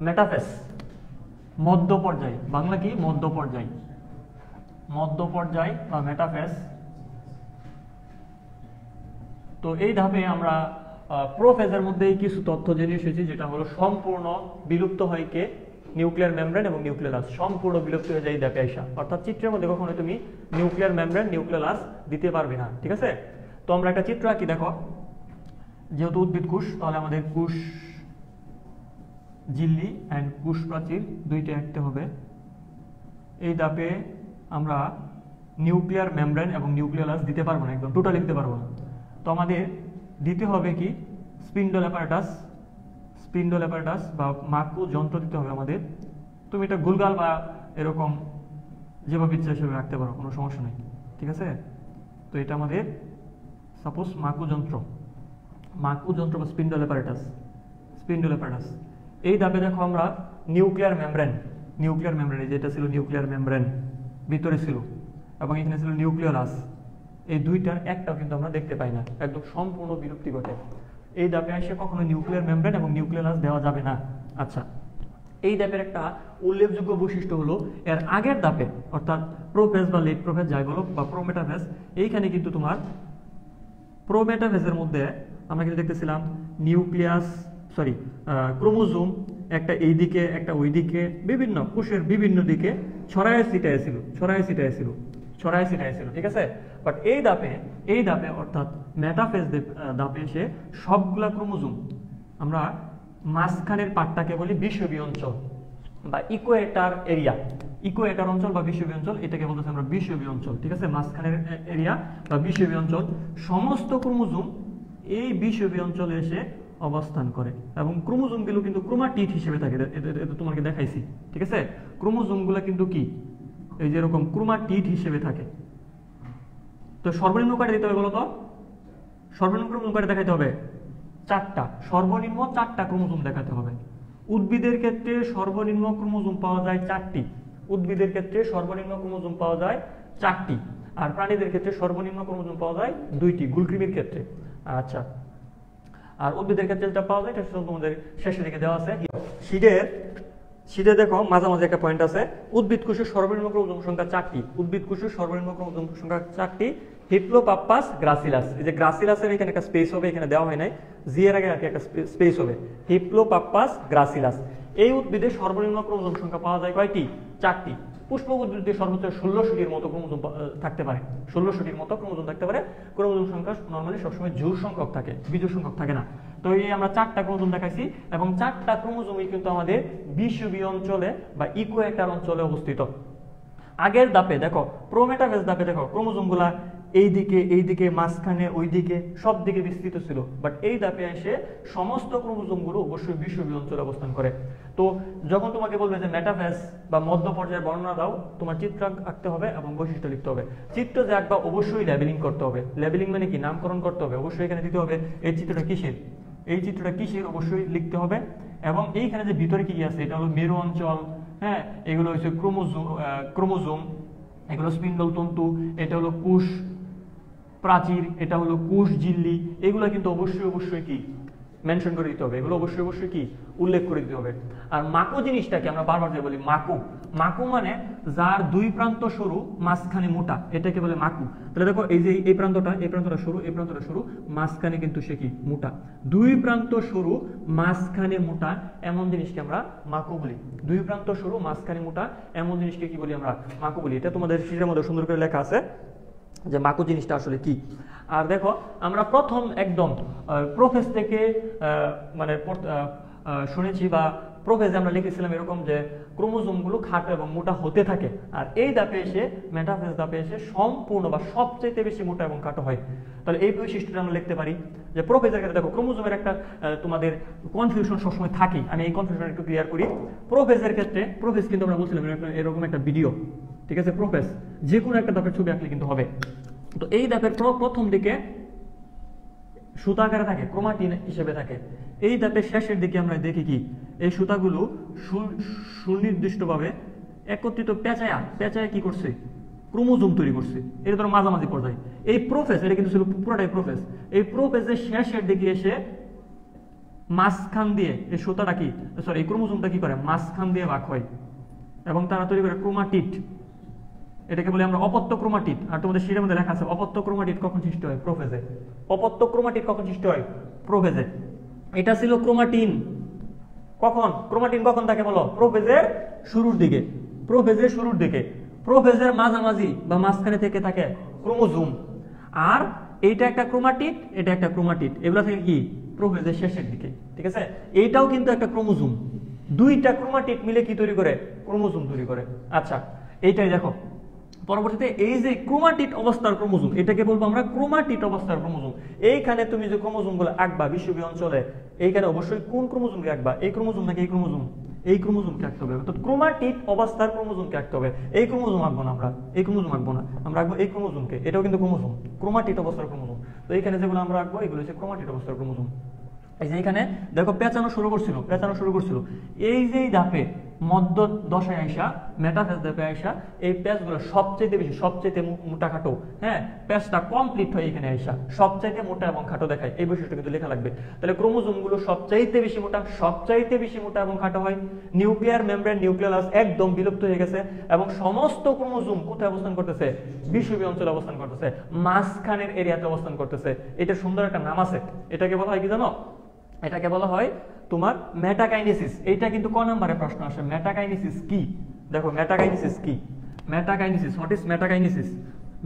Metaphase মধ্য পর্যায়, বাংলা কি মধ্য পর্যায়, মধ্য পর্যায় বা মেটাফেজ। তো এই ধাপে আমরা প্রোফেজের মধ্যেই কিছু তথ্য জেনে এসেছি, যেটা হলো সম্পূর্ণ বিলুপ্ত হয় কে নিউক্লিয়ার মেমব্রেন এবং নিউক্লিয়াস, সম্পূর্ণ বিলুপ্ত হয়ে যায় এই ধাপে আইসা। অর্থাৎ চিত্রের মধ্যে কখনো তুমি নিউক্লিয়ার মেমব্রেন নিউক্লিয়াস দিতে পারবে না, ঠিক আছে। তো আমরা একটা চিত্র আঁকি, দেখো যেহেতু উদ্ভিদ কোষ, তাহলে আমাদের কোষ ঝিল্লি অ্যান্ড কোষ প্রাচীর দুইটা আঁকতে হবে। এই ধাপে আমরা নিউক্লিয়ার মেমব্রেন এবং নিউক্লিয়াস দিতে পারবো না, একদম টোটালি দিতে পারবো না। তো আমাদের দিতে হবে কি স্পিন্ডল অ্যাপারেটাস, স্পিন্ডল অ্যাপারেটাস বা মাকু যন্ত্র দিতে হবে আমাদের। তুমি এটা গুলগাল বা এরকম যেভাবে ইচ্ছা সেভাবে রাখতে পারো, কোনো সমস্যা নেই, ঠিক আছে। তো এটা আমাদের সাপোজ মাকু যন্ত্র, মাকু যন্ত্র বা স্পিন্ডল অ্যাপারেটাস, স্পিন্ডল অ্যাপারেটাস। এই ধাপে দেখো আমরা নিউক্লিয়ার মেমব্রেন, নিউক্লিয়ার মেমব্রেন, যেটা ছিল নিউক্লিয়ার মেমব্রেন ভিতরে ছিল, এবং এখানে ছিল নিউক্লিয়াস। এই দুইটার একটাও কিন্তু আমরা দেখতে পাই না, একদম সম্পূর্ণ বিলুপ্তি ঘটে। এই ধাপে এসে কখনো নিউক্লিয়ার মেমব্রেন এবং নিউক্লিয়াস দেওয়া যাবে না। আচ্ছা, এই ধাপের একটা উল্লেখযোগ্য বৈশিষ্ট্য হলো এর আগের ধাপে, অর্থাৎ প্রোফেজ বা লেট প্রোফেজ যাই বলো বা প্রোমেটাফেজ, এইখানে কিন্তু তোমার প্রোমেটাফেজের মধ্যে আমরা কিন্তু দেখতেছিলাম নিউক্লিয়াস ক্রোমোজোম একটা এই দিকে একটা ওই দিকে বিভিন্ন কোষের বিভিন্ন দিকে ছড়ায় ছিটায় ছিল, ছড়ায় ছিটায় ছিল, ছড়ায় ছিটায় ছিল, ঠিক আছে। বাট এই ধাপে অর্থাৎ মেটাফেজ ধাপে এসে সবগুলা ক্রোমোজোম আমরা মাঝখানের পার্টটাকে বলি বিষুবীয় অঞ্চল বা ইকুয়েটার এরিয়া, ইকুয়েটার অঞ্চল বা বিষুবীয় অঞ্চল, এটাকে বলতেছি আমরা বিষুবীয় অঞ্চল, ঠিক আছে। মাঝখানের এরিয়া বা বিষুবীয় অঞ্চল, সমস্ত ক্রোমোজোম এই বিষুবীয় অঞ্চলে এসে অবস্থান করে এবং ক্রোমোজোমগুলো কিন্তু ক্রোমাটিড হিসেবে থাকে, এটা তোমাকে দেখাইছি, ঠিক আছে। ক্রোমোজোমগুলো কিন্তু কি এই যে এরকম ক্রোমাটিড হিসেবে থাকে। তো সর্বনিম্ন কয়টা দিতে হবে বলো তো? সর্বনিম্ন ক্রোমোজোম কয়টা দেখাইতে হবে? 4টা, সর্বনিম্ন 4টা ক্রোমোজোম দেখাতে হবে। উদ্ভিদের ক্ষেত্রে সর্বনিম্ন ক্রোমোজোম পাওয়া যায় 4টি, উদ্ভিদের ক্ষেত্রে সর্বনিম্ন ক্রোমোজোম পাওয়া যায় 4টি, আর প্রাণীদের ক্ষেত্রে সর্বনিম্ন ক্রোমোজোম পাওয়া যায় 2টি, গুলকৃমির ক্ষেত্রে। আচ্ছা, আর উদ্ভিদের ক্ষেত্রে যেটা পাওয়া যায় এটা তোমাদের শেষের দিকে দেওয়া আছে শীটে দেখো মাঝামাঝি একটা পয়েন্ট আছে। উদ্ভিদ কোষের সর্বনিম্ন ক্রোমোজোম সংখ্যা 4টি, উদ্ভিদ কোষের সর্বনিম্ন ক্রোমোজোম সংখ্যা 4টি। হিপ্লোপাপ্পাস গ্রাসিলাস, এই যে গ্রাসিলাসের এখানে একটা স্পেস হবে, এখানে দেওয়া হয় নাই, জি এর আগে একটা স্পেস হবে, হিপ্লোপাপ্পাস গ্রাসিলাস। এই উদ্ভিদের সর্বনিম্ন ক্রোমোজোম সংখ্যা পাওয়া যায় কয়টি? 4টি। পুষ্পক উদ্ভিদে সর্বোচ্চ 1600টির মতো ক্রোমোজোম থাকতে পারে, 1600টির মতো ক্রোমোজোম থাকতে পারে। ক্রোমোজোম সংখ্যা নরমালি সবসময় জোড় সংখ্যক থাকে, বিজোড় সংখ্যক থাকে না। তো এই আমরা 4টা ক্রোমোজোম দেখাইছি এবং 4টা ক্রোমোজোমই কিন্তু আমাদের বিষুবীয় অঞ্চলে বা ইকুয়েটার অঞ্চলে অবস্থিত। আগের ধাপে দেখো, প্রোমেটাফেজ ধাপে দেখো ক্রোমোজোমগুলা এইদিকে মাঝখানে ওইদিকে সব দিকে বিস্তৃত ছিল, বাট এই ধাপে এসে সমস্ত ক্রোমোজোমগুলো অবশ্যই বিষুবীয় অঞ্চলে অবস্থান করে। তো যখন তোমাকে বলবে যে মেটাফেজ বা মধ্য পর্যায়ের বর্ণনা দাও, তোমার চিত্র আঁকতে হবে এবং বৈশিষ্ট্য লিখতে হবে। চিত্র যে আঁকবা অবশ্যই লেবেলিং করতে হবে। লেবেলিং মানে কি? নামকরণ করতে হবে। অবশ্যই এখানে দিতে হবে এই চিত্রটা কিসের, এই চিত্রটা কিসের অবশ্যই লিখতে হবে। এবং এইখানে যে ভিতরে কি আছে, এটা হলো মেরু অঞ্চল, হ্যাঁ, এগুলো হচ্ছে ক্রোমোজোম, এগুলো স্পিন্ডল তন্তু, এটা হলো কোষ প্রাচীর, এটা হলো কোষ ঝিল্লি, এগুলো কিন্তু অবশ্যই কি মেনশন করে দিতে হবে, এগুলো অবশ্যই কি উল্লেখ করে দিতে হবে। আর মাকু জিনিসটাকে আমরা বারবার যে বলি মাকু, মাকু মানে যার দুই প্রান্ত সরু মাঝখানে মোটা, এটাকে বলে মাকু। তাহলে দেখো এই যে এই প্রান্তটা সরু, এই প্রান্তটা সরু, মাঝখানে কিন্তু সে কি মোটা। দুই প্রান্ত সরু মাঝখানে মোটা এমন জিনিসকে আমরা মাকু বলি। দুই প্রান্ত সরু মাঝখানে মোটা এমন জিনিসকে কি বলি আমরা? মাকু বলি। এটা তোমাদের শীটের মধ্যে সুন্দর করে লেখা আছে যে মাকু জিনিসটা আসলে কি। আর দেখো আমরা প্রথম একদম প্রোফেজ থেকে মানে শুনেছি বা প্রোফেজে আমরা লিখেছিলাম এরকম যে ক্রোমোজোমগুলো খাটো এবং মোটা হতে থাকে, আর এই ধাপে এসে মেটাফেজ ধাপে এসে সম্পূর্ণ বা সবচেয়ে বেশি মোটা এবং খাটো হয়। তাহলে এই বৈশিষ্ট্যটা আমরা লিখতে পারি যে প্রোফেজের ক্ষেত্রে দেখো ক্রোমোজোমের একটা তোমাদের কনফিউশন সবসময় থাকে, আমি এই কনফিউশন একটু ক্লিয়ার করি। প্রোফেজের ক্ষেত্রে, প্রোফেজ কিন্তু আমরা বলছিলাম এরকম একটা ভিডিও, ঠিক আছে। প্রোফেজ যে কোনো একটা ধাপের ছবি আঁকলে কিন্তু হবে। তো এই ধাপের প্রথম দিকে সুতাকারে থাকে, ক্রোমাটিন হিসেবে থাকে। এই ধাপের শেষের দিকে আমরা দেখি কি এই সুতাগুলো সুনির্দিষ্টভাবে একত্রিত পেঁচায়া কি করছে? ক্রোমোজোম তৈরি করছে। এটা ধরো মাঝামাঝি পর্যায়ে এই প্রোফেজ, এটা কিন্তু ছিল পুরোটাই প্রোফেজ। এই প্রোফেজের শেষের দিকে এসে মাঝখান দিয়ে এই সুতাটা কি সরি এই ক্রোমোজোমটা কি করে মাঝখান দিয়ে ভাগ হয় এবং তারা তৈরি করে ক্রোমাটিড। এটাকে বলি আমরা অপত্য ক্রোমাটিড। আর তোমাদের শীটের মধ্যে লেখা আছে অপত্য ক্রোমাটিড কখন সৃষ্টি হয়? প্রোফেজে। অপত্য ক্রোমাটিড কখন সৃষ্টি হয়? প্রোফেজে। এটা ছিল ক্রোমাটিন। কখন ক্রোমাটিন কখন থাকে বলো? প্রোফেজের শুরুর দিকে। প্রোফেজের শুরুর দিকে। প্রোফেজের মাঝামাঝি বা মাঝখানে থেকে থাকে ক্রোমোজোম। আর এইটা একটা ক্রোমাটিড, এটা একটা ক্রোমাটিড। এগুলা থেকে কি প্রোফেজের শেষের দিকে। ঠিক আছে, এইটাও কিন্তু একটা ক্রোমোজোম। দুইটা ক্রোমাটিড মিলে কি তৈরি করে? ক্রোমোজোম তৈরি করে। আচ্ছা, এইটাই দেখো পরবর্তীতে এই যে ক্রোমাটিড অবস্থার ক্রোমোজোম, এটাকে বলবো আমরা ক্রোমাটিড অবস্থার ক্রোমোজোম। এইখানে তুমি যে ক্রোমোজোমগুলো আঁকবা বিষুবীয় অঞ্চলে, এইখানে অবশ্যই কোন ক্রোমোজোমকে আঁকবা? এই ক্রোমোজোম নাকি এই ক্রোমোজোম? এই ক্রোমোজোমকে আঁকতে হবে। তো ক্রোমাটিড অবস্থার ক্রোমোজোমকে আঁকতে হবে। এই ক্রোমোজোম আঁকবো না আমরা, এই ক্রোমোজোম আঁকবো না, আমরা আঁকবো এই ক্রোমোজোমকে। এটাও কিন্তু ক্রোমোজোম, ক্রোমাটিড অবস্থার ক্রোমোজোম। তো এইখানে যেগুলো আমরা আঁকবো এগুলো হচ্ছে ক্রোমাটিড অবস্থার ক্রোমোজোম। এই যে এখানে দেখো পেঁচানো শুরু করছিল। এই যে ধাপে মধ্য দশায় আইসা মেটাফেজ ধাপে আইসা এই প্যাচগুলো সবচেয়ে বেশি, সবচেয়ে মোটা খাটো, হ্যাঁ প্যাচটা কমপ্লিট হয় এখানে আইসা সবচাইতে মোটা এবং খাটো দেখায়। এই বৈশিষ্ট্য কিন্তু লেখা লাগবে। তাহলে ক্রোমোজোমগুলো সবচাইতে বেশি মোটা এবং খাটো হয়। নিউক্লিয়ার মেমব্রেন, নিউক্লিয়াস একদম বিলুপ্ত হয়ে গেছে এবং সমস্ত ক্রোমোজোম কোথায় অবস্থান করতেছে? বিষুবীয় অঞ্চলে অবস্থান করতেছে, মাঝখানের এরিয়াতে অবস্থান করতেছে। এটা সুন্দর একটা নাম আছে। এটাকে বলা হয় কি জানো? এটাকে বলা হয় তোমার মেটাকাইনেসিস। এইটা কিন্তু ক নম্বরে প্রশ্ন আসে, মেটাকাইনেসিস কি? দেখো মেটাকাইনেসিস কি? মেটাকাইনেসিস, হোয়াট ইজ মেটাকাইনেসিস?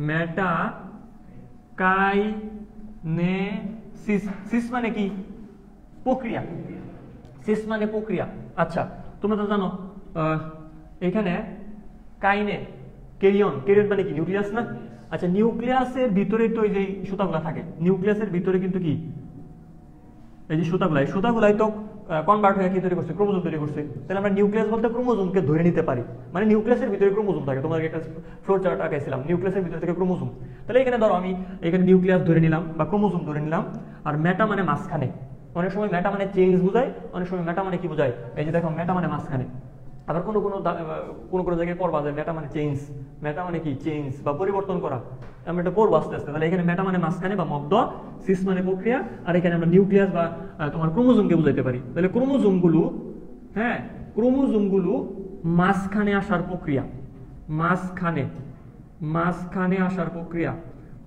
মেটাকাইনেসিস, সিস মানে কি? প্রক্রিয়া। সিস মানে প্রক্রিয়া। আচ্ছা, তোমরা তো জানো এখানে কাইনে ক্যারিয়ন, ক্যারিয়ন মানে কি? নিউক্লিয়াস না? আচ্ছা, নিউক্লিয়াসের ভিতরে তো এই যে সুতাগুলা থাকে, নিউক্লিয়াসের ভিতরে কিন্তু কি এই যে সুতাগুলাই তো কনভার্ট হয়ে কি তৈরি করছে? ক্রোমোজোম তৈরি করছে। তাহলে আমরা নিউক্লিয়াস বলতে ক্রোমোজোমকে ধরে নিতে পারি। মানে নিউক্লিয়াসের ভিতরে ক্রোমোজোম থাকে। তোমাদের একটা ফ্লো চার্ট আঁকাইছিলাম, নিউক্লিয়াসের ভিতরে থেকে ক্রোমোজোম। তাহলে এখানে ধরো আমি এখানে নিউক্লিয়াস ধরে নিলাম বা ক্রোমোজোম ধরে নিলাম। আর মেটা মানে মাঝখানে। অনেক সময় মেটা মানে চেঞ্জ বোঝায়, অনেক সময় মেটা মানে কি বোঝায়? এই যে দেখো মেটা মানে মাঝখানে। আবার কোনো জায়গায় পড়বা যে মেটা মানে চেঞ্জ। মেটা মানে কি? চেঞ্জ বা পরিবর্তন করা। আমরা এটা পড়বো আস্তে আস্তে। তাহলে এখানে মেটা মানে মাঝখানে বা মধ্য, সিস মানে প্রক্রিয়া, আর এখানে আমরা নিউক্লিয়াস বা তোমার ক্রোমোজোমকে বুঝাইতে পারি। তাহলে ক্রোমোজোমগুলো, হ্যাঁ ক্রোমোজোমগুলো মাঝখানে আসার প্রক্রিয়া, মাঝখানে আসার প্রক্রিয়া,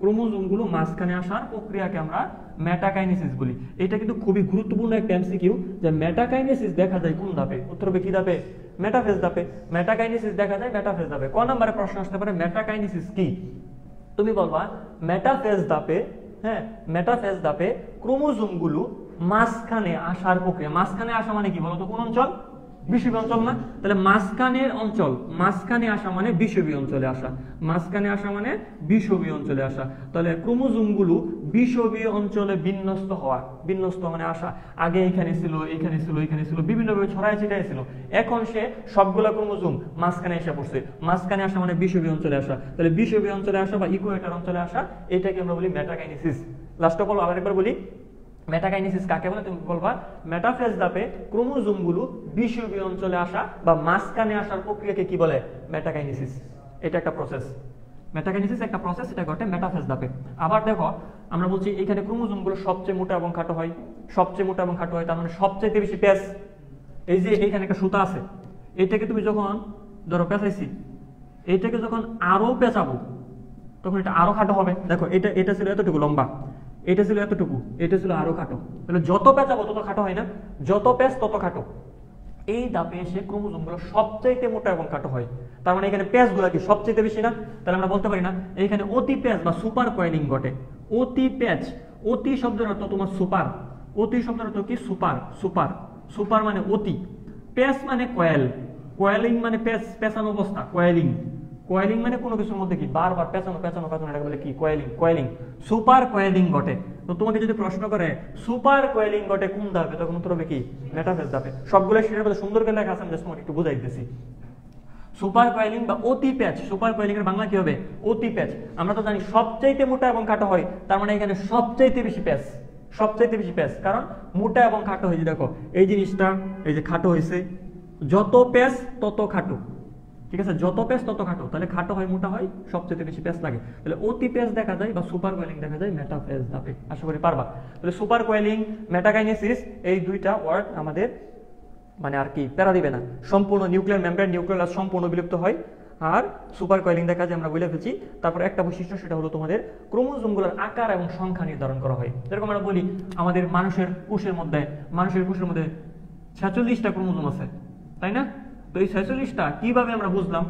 ক্রোমোজোমগুলো মাঝখানে আসার প্রক্রিয়াকে আমরা মেটাকাইনেসিস বলি। এটা কিন্তু খুবই গুরুত্বপূর্ণ একটা এমসিকিউ যে মেটাকাইনেসিস দেখা যায় কোন ধাপে? উত্তর হবে কি ধাপে? মেটাফেজ ধাপে। মেটাকাইনেসিস দেখা যায় মেটাফেজ ধাপে। ক নম্বরে প্রশ্ন আসতে পারে মেটাকাইনেসিস কি? তুমি বলবা মেটাফেজ ধাপে, হ্যাঁ মেটাফেজ ধাপে ক্রোমোজোমগুলো মাঝখানে আসার প্রক্রিয়া। মাঝখানে আসা মানে কি বলতো? কোন অঞ্চল? বিষুবীয় অঞ্চল না? তাহলে মাঝখানের অঞ্চল, মাঝখানে আসা মানে বিষুবীয় অঞ্চলে আসা, মাঝখানে আসা মানে বিষুবীয় অঞ্চলে আসা। তাহলে ক্রোমোজোমগুলো বিষুবীয় অঞ্চলে বিন্যস্ত হওয়া, বিন্যস্ত মানে আসা। আগে এখানে ছিল, এখানে ছিল, এখানে ছিল, বিভিন্নভাবে ছড়ায় ছিটায় ছিল। এখন সে সবগুলা ক্রোমোজোম মাঝখানে এসে পড়ছে। মাঝখানে আসা মানে বিষুবীয় অঞ্চলে আসা। তাহলে বিষুবীয় অঞ্চলে আসা বা ইকুয়েটর অঞ্চলে আসা, এটাকে আমরা বলি মেটাকাইনেসিস। লাস্ট অফ অল আরেকবার বলি, মেটাকাইনেসিস কাকে বলে? তুমি বলবা মেটাফেজ ধাপে ক্রোমোজোমগুলো বিষুবীয় অঞ্চলে আসা বা মাঝখানে আসার প্রক্রিয়াকে কি বলে? মেটাকাইনেসিস। এটা একটা প্রসেস। মেটাকাইনেসিস একটা প্রসেস, এটা ঘটে মেটাফেজ ধাপে। আবার দেখো আমরা বলছি এখানে ক্রোমোজোমগুলো সবচেয়ে মোটা এবং খাটো হয়, সবচেয়ে মোটা এবং খাটো হয়, তার মানে সবচেয়ে বেশি প্যাচ। এই যে এখানে একটা সুতা আছে, এইটাকে তুমি যখন ধরো পেঁচাইছি, এইটাকে যখন আরো পেঁচাবো তখন এটা আরো খাটো হবে। দেখো এটা ছিল এতটুকু লম্বা, এটা ছিল এতটুকু, এটা ছিল আরো খাটো। তাহলে যত পেঁচাবো তত খাটো হয় না? যত প্যাচ তত খাটো। এই ধাপে এসে ক্রোমোজোমগুলো সবচাইতে মোটা এবং খাটো হয়। তার মানে এখানে প্যাচগুলো কি সবচাইতে বেশি না? তাহলে আমরা বলতে পারি না এখানে অতি প্যাচ বা সুপার কয়েলিং ঘটে। অতি প্যাচ, অতি শব্দের অর্থ তোমার সুপার, অতি শব্দের অর্থ কি? সুপার। সুপার, সুপার মানে অতি, প্যাচ মানে কয়েল, কয়েলিং মানে পেঁচানো অবস্থা, কয়েলিং। কয়েলিং মানে কোনো কিছুর মধ্যে কি বারবার পেঁচানো পেঁচানো পেঁচানো, এটাকে বলে কি? কয়েলিং। কয়েলিং, সুপার কয়েলিং ঘটে। তো তোমাকে যদি প্রশ্ন করে সুপার কয়েলিং ঘটে কোন ধাপে, তখন উত্তর হবে কি? মেটাফেজ ধাপে। সবগুলো সেটার মধ্যে সুন্দর করে লেখা আছে, আমি জাস্ট তোমাকে একটু বুঝাই দিতেছি। সুপার কয়েলিং বা অতি প্যাচ, সুপার কয়েলিং এর বাংলা কি হবে? অতি প্যাচ। আমরা তো জানি সবচাইতে মোটা এবং খাটো হয়, তার মানে এখানে সবচাইতে বেশি প্যাচ, সবচাইতে বেশি প্যাচ। কারণ মোটা এবং খাটো হয়েছে, দেখো এই জিনিসটা এই যে খাটো হয়েছে, যত প্যাচ তত খাটো, ঠিক আছে, যত পেজ তত খাটো, তাহলে খাটো হয় মোটা হয়, সবচেয়ে বেশি পেজ লাগে, তাহলে অতি পেজ দেখা যায় বা সুপার কোয়েলিং দেখা যায় মেটাফেজ ধাপে। আশা করি পারবা। তাহলে সুপার কোয়েলিং, মেটাকাইনেসিস, এই দুইটা ওয়ার্ড আমাদের মানে আর কি প্যারা দিবে না। সম্পূর্ণ নিউক্লিয়ার মেমব্রেন, নিউক্লিয়াস সম্পূর্ণ বিলুপ্ত হয়, আর সুপার কোয়েলিং দেখা যায় আমরা বলে ফেলছি। তারপর একটা বৈশিষ্ট্য, সেটা হলো তোমাদের ক্রোমোজোমগুলোর আকার এবং সংখ্যা নির্ধারণ করা হয়। যেরকম আমরা বলি আমাদের মানুষের কোষের মধ্যে 46টা ক্রোমোজোম আছে, তাই না? তো এই 46টা কিভাবে আমরা বুঝলাম?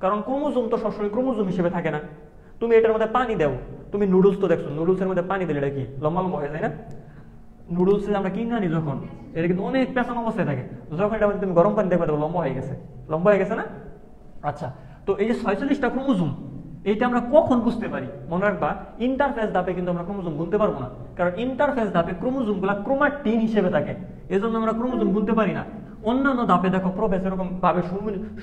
কারণ ক্রোমোজোম তো সবসময় ক্রোমোজোম হিসেবে থাকে না। তুমি এটার মধ্যে পানি দাও, তুমি নুডলস তো দেখছো, নুডলসের মধ্যে পানি দিলে এটা কি লম্বা লম্বা হয়ে যায় না? নুডলস আমরা কিনে আনি যখন, এটা কিন্তু অনেক পেছানো অবস্থায় থাকে, যখন এটা তুমি গরম পানি দেখবে লম্বা হয়ে গেছে, লম্বা হয়ে গেছে না? আচ্ছা, তো এই যে 46টা ক্রোমোজোম, এইটা আমরা কখন বুঝতে পারি? মনে রাখবা, ইন্টারফেস ধাপে কিন্তু আমরা ক্রোমোজোম গুনতে পারবো না, কারণ ইন্টারফেস ধাপে ক্রোমোজোমগুলো ক্রোমাটিন হিসেবে থাকে, এজন্য আমরা ক্রোমোজোম গুনতে পারি না। অন্যান্য ধাপে দেখো প্রোফেস এরকম ভাবে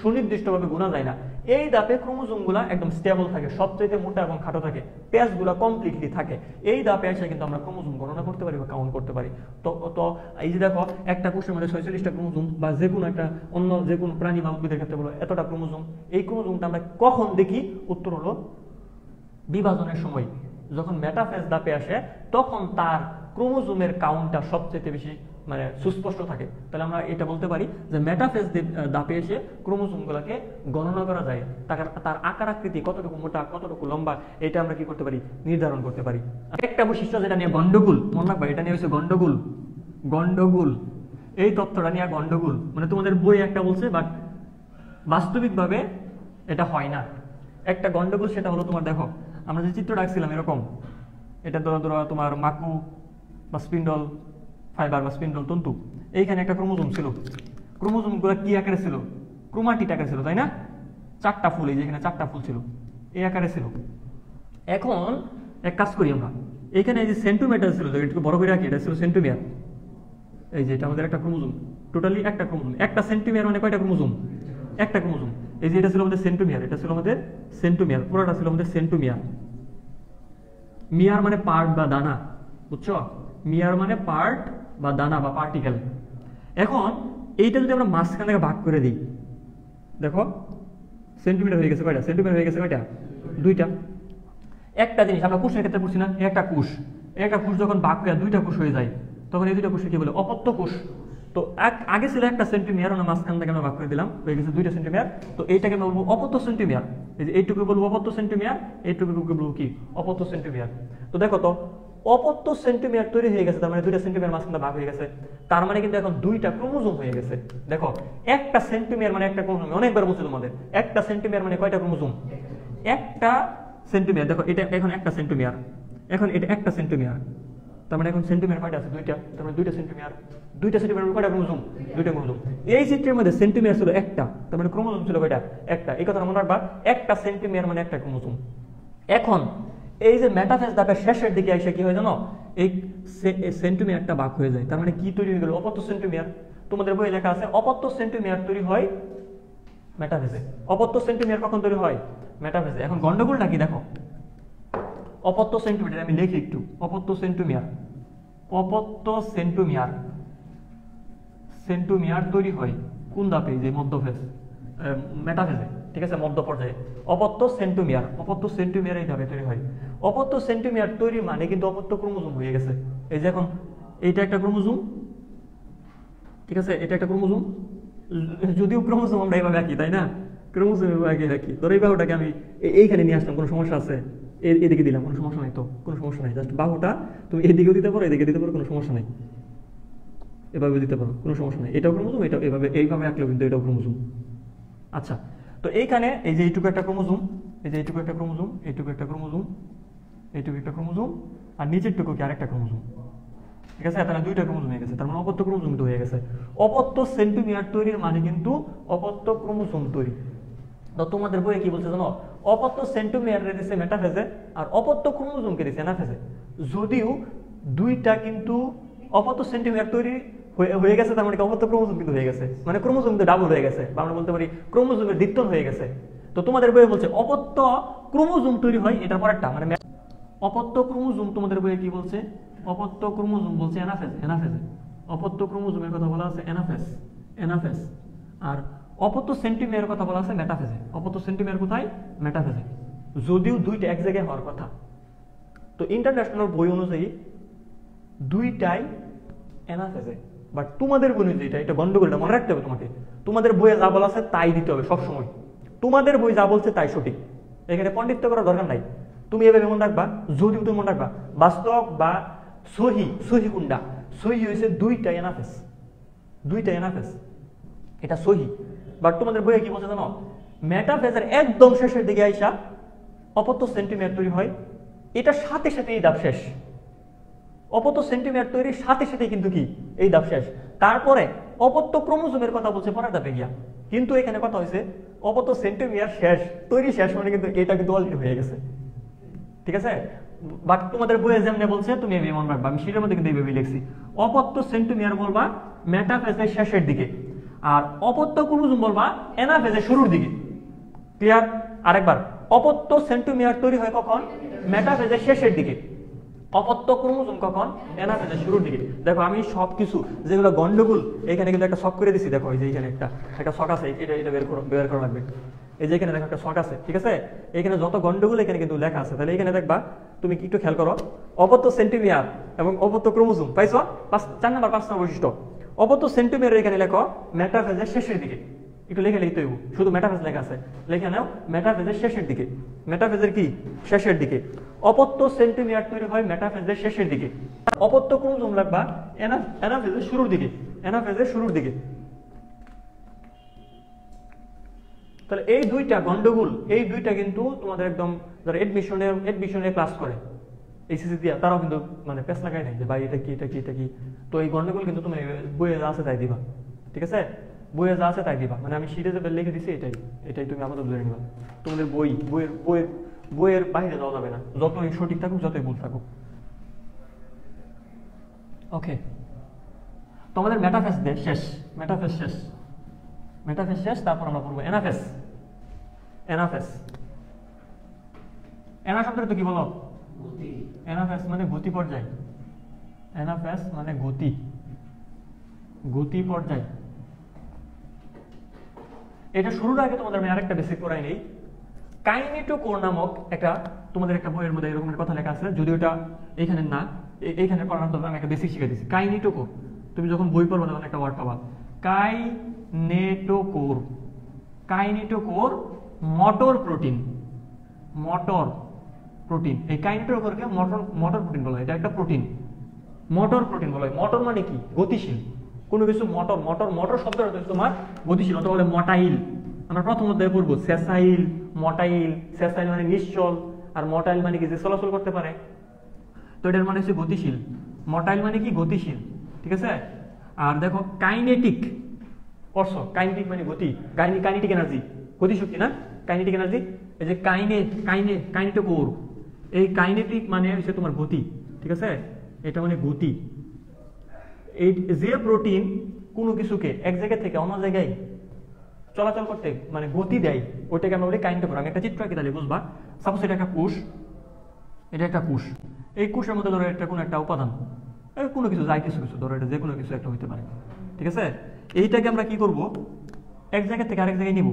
সুনির্দিষ্টভাবে গুণা যায় না। এই ধাপে ক্রোমোজোমগুলো একদম স্টেবল থাকে, সবচেয়ে মোটা এবং খাটো থাকে, পেজগুলো কমপ্লিটলি থাকে। এই ধাপে এসে কিন্তু আমরা ক্রোমোজোম গণনা করতে পারি বা কাউন্ট করতে পারি। তো এই যে দেখো, একটা কোষের মধ্যে 46টা ক্রোমোজোম, বা যে কোনো একটা অন্য যে কোনো প্রাণী বা উদ্ভিদের ক্ষেত্রে বলো এতটা ক্রোমোজোম, এই ক্রোমোজোমটা আমরা কখন দেখি? উত্তর হলো বিভাজনের সময়। যখন মেটাফেজ ধাপে আসে তখন তার ক্রোমোজোমের কাউন্টটা সবচেয়ে বেশি মানে সুস্পষ্ট থাকে। তাহলে আমরা এটা বলতে পারি যে মেটাফেজ ধাপে এসে ক্রোমোজোমগুলোকে গণনা করা যায়, তার আকার আকৃতি কতটুকু মোটা কতটুকু লম্বা, এটা আমরা কি করতে পারি? নির্ধারণ করতে পারি। একটা বৈশিষ্ট্য যেটা নিয়ে গন্ডগোল, মনে রাখবা, এটা নিয়ে হচ্ছে গন্ডগোল। গন্ডগোল, এই তথ্যটা নিয়ে গন্ডগোল, মানে তোমাদের বই একটা বলছে বাট বাস্তবিকভাবে এটা হয় না। একটা গন্ডগোল সেটা হলো, তোমার দেখো আমরা যে চিত্র রাখছিলাম এরকম, এটা ধরো তোমার মাকু বা স্পিন্ডল ফাইবার বা স্পিন্ডল তন্তু, এইখানে একটা ক্রোমোজোম ছিল। ক্রোমোজোমগুলো কি আকারে ছিল? ক্রোমাটিড আকারে ছিল, তাই না? 4টা ফুল, এই যেখানে 4টা ফুল ছিল, এই আকারে ছিল। এখন এক কাজ করি আমরা, এইখানে এই যে সেন্টোমিয়ার ছিল, একটু বড় করে রাখি, এটা ছিল সেন্টোমিয়ার। এই যে এটা আমাদের একটা ক্রোমোজোম, টোটালি একটা ক্রোমোজোম। একটা সেন্টোমিয়ার মানে কয়টা ক্রোমোজোম? একটা ক্রোমোজোম। এই যে এটা ছিল আমাদের সেন্টোমিয়ার, এটা ছিল আমাদের সেন্টোমিয়ার, পুরোটা ছিল আমাদের সেন্টোমিয়ার। মিয়ার মানে পার্ট বা দানা, বুঝছো? মিয়ার মানে পার্ট বা দানা বা পার্টিকেল। এখন এইটা যদি আমরা মাঝখান থেকে ভাগ করে দিই, দেখো সেন্টিমিটার হয়ে গেছে কয়টা? সেন্টিমিটার হয়ে গেছে কয়টা? 2টা। একটা জিনিস আমরা কোষের ক্ষেত্রে পড়ছি না, একটা কোষ যখন ভাগ হয়ে 2টা কোষ হয়ে যায়, তখন এই 2টা কোষকে কি বলে? অপত্য কোষ। তো আগে ছিল একটা সেন্টিমিটার, আমরা মাঝখান থেকে আমরা ভাগ করে দিলাম, হয়ে গেছে 2টা সেন্টিমিটার। তো এইটাকে আমরা বলবো অপত্য সেন্টিমিটার। এই যে এইটুকু বলবো অপত্য সেন্টিমিটার, এইটুকু বলবো কি? অপত্য সেন্টিমিটার। তো দেখো তো, অপত্য সেন্টিমিটার তৈরি হয়ে গেছে, তার মানে 2টা সেন্টিমিটার মাঝখানে ভাগ হয়ে গেছে, তার মানে কিন্তু এখন 2টা ক্রোমোজোম হয়ে গেছে। দেখো, একটা সেন্টিমিটার মানে একটা ক্রোমোজোম, অনেকবার বলছি তোমাদের, একটা সেন্টিমিটার মানে কয়টা ক্রোমোজোম? একটা সেন্টিমিটার। দেখো এটা এখন একটা সেন্টিমিটার, এখন এটা একটা সেন্টিমিটার, তার মানে এখন সেন্টিমিটার কয়টা আছে? 2টা, তার মানে 2টা সেন্টিমিটার। 2টা সেন্টিমিটার কয়টা ক্রোমোজোম? 2টা ক্রোমোজোম। এই চিত্রের মধ্যে সেন্টিমিটার ছিল একটা, তার মানে ক্রোমোজোম ছিল কয়টা? একটা। এই কথা মনে রাখবা, একটা সেন্টিমিটার মানে একটা ক্রোমোজোম। এখন এই যে মেটাফেজ ধাপের শেষের দিকে এসে কি হয় জানো? এই সেন্টিমিটারটা ভাগ হয়ে যায়, তার মানে কি তৈরি হয়ে গেল? অপত্য সেন্টিমিটার। তোমাদের বইয়ে লেখা আছে অপত্য সেন্টিমিটার তৈরি হয় মেটাফেজে। অপত্য সেন্টিমিটার কখন তৈরি হয়? মেটাফেজে। এখন গন্ডগোলটা কি দেখো, অপত্য সেন্টিমিটার আমি লিখি একটু, অপত্য সেন্টিমিটার। অপত্য সেন্টিমিটার তৈরি হয় কোন ধাপে? যে মধ্যফেজ, মেটাফেজে, ঠিক আছে, মধ্য পর্যায়ে। অপত্য সেন্টিমিটার এই ধাপে তৈরি হয়। অপত্য সেন্টিমিটার তৈরি মানে কিন্তু অপত্য ক্রোমোজোম হয়ে গেছে। এই যে এখন এইটা একটা ক্রোমোজোম, ঠিক আছে, এটা একটা ক্রোমোজোম, যদিও ক্রোমোজোম আমরা এইভাবে আঁকি, তাই না? ক্রোমোজোম আগে রাখি, ধরো এই বাহুটাকে আমি এইখানে নিয়ে আসলাম, কোনো সমস্যা আছে? এদিকে দিলাম, কোনো সমস্যা নাই তো? কোনো সমস্যা নাই, জাস্ট বাহুটা তুমি এদিকেও দিতে পারো, এদিকে দিতে পারো, কোনো সমস্যা নাই, এভাবে দিতে পারো, কোনো সমস্যা নাই। এটাও ক্রোমোজোম, এটা এইভাবে আঁকলেও কিন্তু এটাও ক্রোমোজোম। আচ্ছা, তো এইখানে এই যে এইটুকু একটা ক্রোমোজোম, এই যে এইটুকু একটা ক্রোমোজোম, এইটুকু একটা ক্রোমোজোম, এইটুকু একটা ক্রোমোজোম, আর নিচের টুকু কি আরেকটা ক্রোমোজোম, ঠিক আছে? তাহলে 2টা ক্রোমোজোম হয়ে গেছে, তার মানে অপত্য ক্রোমোজোম হয়ে গেছে। অপত্য সেন্টিমিটার তৈরির মানে কিন্তু অপত্য ক্রোমোজোম তৈরি। তো তোমাদের বইয়ে কি বলছে জানো? অপত্য সেন্টিমিটার দিছে মেটাফেজে, আর অপত্য ক্রোমোজোমকে দিছে অ্যানাফেজে। যদিও 2টা কিন্তু অপত্য সেন্টিমিটার তৈরি হয়ে গেছে, তার মানে অপত্য ক্রোমোজোম কিন্তু হয়ে গেছে, মানে ক্রোমোজোম কিন্তু ডাবল হয়ে গেছে, বা আমরা বলতে পারি ক্রোমোজোমের দ্বিত্বন হয়ে গেছে। তো তোমাদের বইয়ে বলছে অপত্য ক্রোমোজোম তৈরি হয়, এটার পর একটা মানে অপত্য ক্রোমোজোম। তোমাদের বইয়ে কি বলছে? অপত্য ক্রোমোজোম বলছে অ্যানাফেজে। অপত্য ক্রোমোজোমের কথা বলা আছে অ্যানাফেজ। আর অপত্য সেন্টিমিয়ার কথা বলা আছে মেটাফেজে। অপত্য সেন্টিমিয়ার কোথায়? মেটাফেজে, যদিও দুইটা এক জায়গায় হওয়ার কথা। তো ইন্টারন্যাশনাল বই অনুযায়ী দুইটাই অ্যানাফেজে, বাট তোমাদের বই অনুযায়ী এটা গন্ডগোলটা মনে রাখতে হবে তোমাকে। তোমাদের বইয়ে যা বলা আছে তাই দিতে হবে সবসময়। তোমাদের বই যা বলছে তাই সঠিক, এখানে পণ্ডিত্য করার দরকার নাই। তুমি এভাবে মনে রাখবা, যদিও তুমি মনে রাখবা বাস্তব বা সহি, সহি কোনটা? সহি হয়েছে দুইটা এনাফেস, দুইটা এনাফেস, এটা সহি। বাট তোমাদের বইয়ে কি বলছে জানো? মেটাফেজের একদম শেষের দিকে আইসা অপত্য সেন্টিমিয়ার তৈরি হয়, এটার সাথে সাথে এই ধাপ শেষ। অপত্য সেন্টিমিয়ার তৈরির সাথে সাথে কিন্তু কি এই ধাপ শেষ। তারপরে অপত্য ক্রোমোজোমের কথা বলছে পরের ধাপে গিয়া, কিন্তু এখানে কথা হয়েছে অপত্য সেন্টিমিয়ার শেষ, তৈরি শেষ, মানে কিন্তু এটা কিন্তু অলরেডি হয়ে গেছে, ঠিক আছে? বাট তোমাদের বইয়ে যেমন বলছে তুমি এভাবে মনে রাখবা, আমি সেটার মধ্যে কিন্তু এইভাবে লিখছি। অপত্য সেন্টিমিয়ার বলবা মেটাফেজের শেষের দিকে, আর অপত্য ক্রোমোজোম বলবা অ্যানাফেজের শুরুর দিকে। ক্লিয়ার? আরেকবার, অপত্য সেন্টিমিয়ার তৈরি হয় কখন? মেটাফেজের শেষের দিকে। অপত্য ক্রোমোজোম কখন? অ্যানাফেজের শুরুর দিকে। দেখো আমি সবকিছু যেগুলো গন্ডগোল এখানে কিন্তু একটা শক করে দিছি। দেখো এই যে এখানে একটা শক আছে, এটা বের করা লাগবে। এই যে এখানে দেখো একটা শক আছে, ঠিক আছে? এখানে যত গন্ডগোল এখানে কিন্তু লেখা আছে। তাহলে এখানে দেখবা, তুমি একটু খেয়াল করো, অপত্য সেন্টিমিয়ার এবং অপত্য ক্রোমোজোম পাইছো? 4 নাম্বার 5 নম্বর বৈশিষ্ট্য। অপত্য সেন্টিমিয়ার এখানে লেখো মেটাফেজের শেষের দিকে, একটু লিখে লিখতে হইব, শুধু মেটাফেজ লেখা আছে, লিখে নাও মেটাফেজের শেষের দিকে। মেটাফেজের কি? শেষের দিকে। অপত্য সেন্টিমিয়ার তৈরি হয় মেটাফেজের শেষের দিকে। অপত্য ক্রোমোজোম লাগবা অ্যানাফেজের শুরুর দিকে, অ্যানাফেজের শুরুর দিকে। তাহলে এই দুইটা গন্ডগোল, এই দুইটা কিন্তু তোমাদের একদম যারা এডমিশনে ক্লাস করে এইচএসসি দিয়া, তারাও কিন্তু মানে পেছ লাগাই নাই যে ভাই এটা কি, এটা কি, এটা কি। তো এই গন্ডগোল কিন্তু তুমি বইয়ে যা আছে তাই দিবা, ঠিক আছে? বইয়ে যা আছে তাই দিবা, মানে আমি সিটে যে লিখে দিছি এটাই তুমি আমাদের ধরে নিবা। তোমাদের বইয়ের বাইরে যাওয়া যাবে না, যতই সঠিক থাকুক যতই ভুল থাকুক। ওকে, তোমাদের মেটাফেজ শেষ, মেটাফেজ শেষ, মেটাফেজ শেষ। তারপর আমরা পড়বো অ্যানাফেজ। অ্যানাফেজ, অ্যানা শব্দটা তো কি বলো? অ্যানাফেজ মানে গতি পর্যায়। অ্যানাফেজ মানে গতি, গতি পর্যায়। এটা শুরুর আগে তোমাদের আমি আরেকটা বেসিক পড়াই নেই। কাইনেটোকোর নামক একটা তোমাদের একটা বইয়ের মধ্যে এরকম কথা লেখা আছে, যদিও এটা এইখানে না, এইখানে পড়ানোর তবে আমি একটা বেসিক শিখে দিচ্ছি। কাইনেটোকোর, তুমি যখন বই পড়বে তখন একটা ওয়ার্ড পাবা, kinetochore. Kinetochore motor protein, motor protein. এই কাইনেটোকোরকে মোটর প্রোটিন বলা হয়, এটা একটা প্রোটিন, মোটর প্রোটিন বলা হয়। মোটর মানে কি? গতিশীল কোনো কিছু। মোটর, মোটর, মোটর শব্দটা তোমার গতিশীল, অথবা বলে মোটাইল। আমরা প্রথম অধ্যায়ে পড়বো সেসাইল, মোটাইল। সেসাইল মানে নিশ্চল, আর মোটাইল মানে কি? যে চলাচল করতে পারে। তো এটার মানে হচ্ছে গতিশীল। মোটাইল মানে কি? গতিশীল, ঠিক আছে? আর দেখো কাইনেটিক পড়ছো, কাইনেটিক মানে গতি, কাইনেটিক এনার্জি, গতিশক্তি না? Kinetic energy. এই যে কাইনেটোকোর, এই কাইনেটিক মানে হচ্ছে তোমার গতি, ঠিক আছে? এটা মানে গতি। এই যে প্রোটিন কোনো কিছুকে এক জায়গা থেকে অন্য জায়গায় চলাচল করতে মানে গতি দেয়, ওইটাকে আমরা বলি কাইনেটোকোর। আমি একটা চিত্র আঁকি তাহলে বুঝবা। সাপোজ এটা একটা কোষ, এটা একটা কোষ। এই কোষের মধ্যে ধরো এটা কোনো একটা উপাদান, কোনো কিছু যায়, কিছু কিছু ধরো এটা যে কোনো কিছু একটা হইতে পারে, ঠিক আছে? এইটাকে আমরা কি করব? এক জায়গা থেকে আরেক জায়গায় নিব।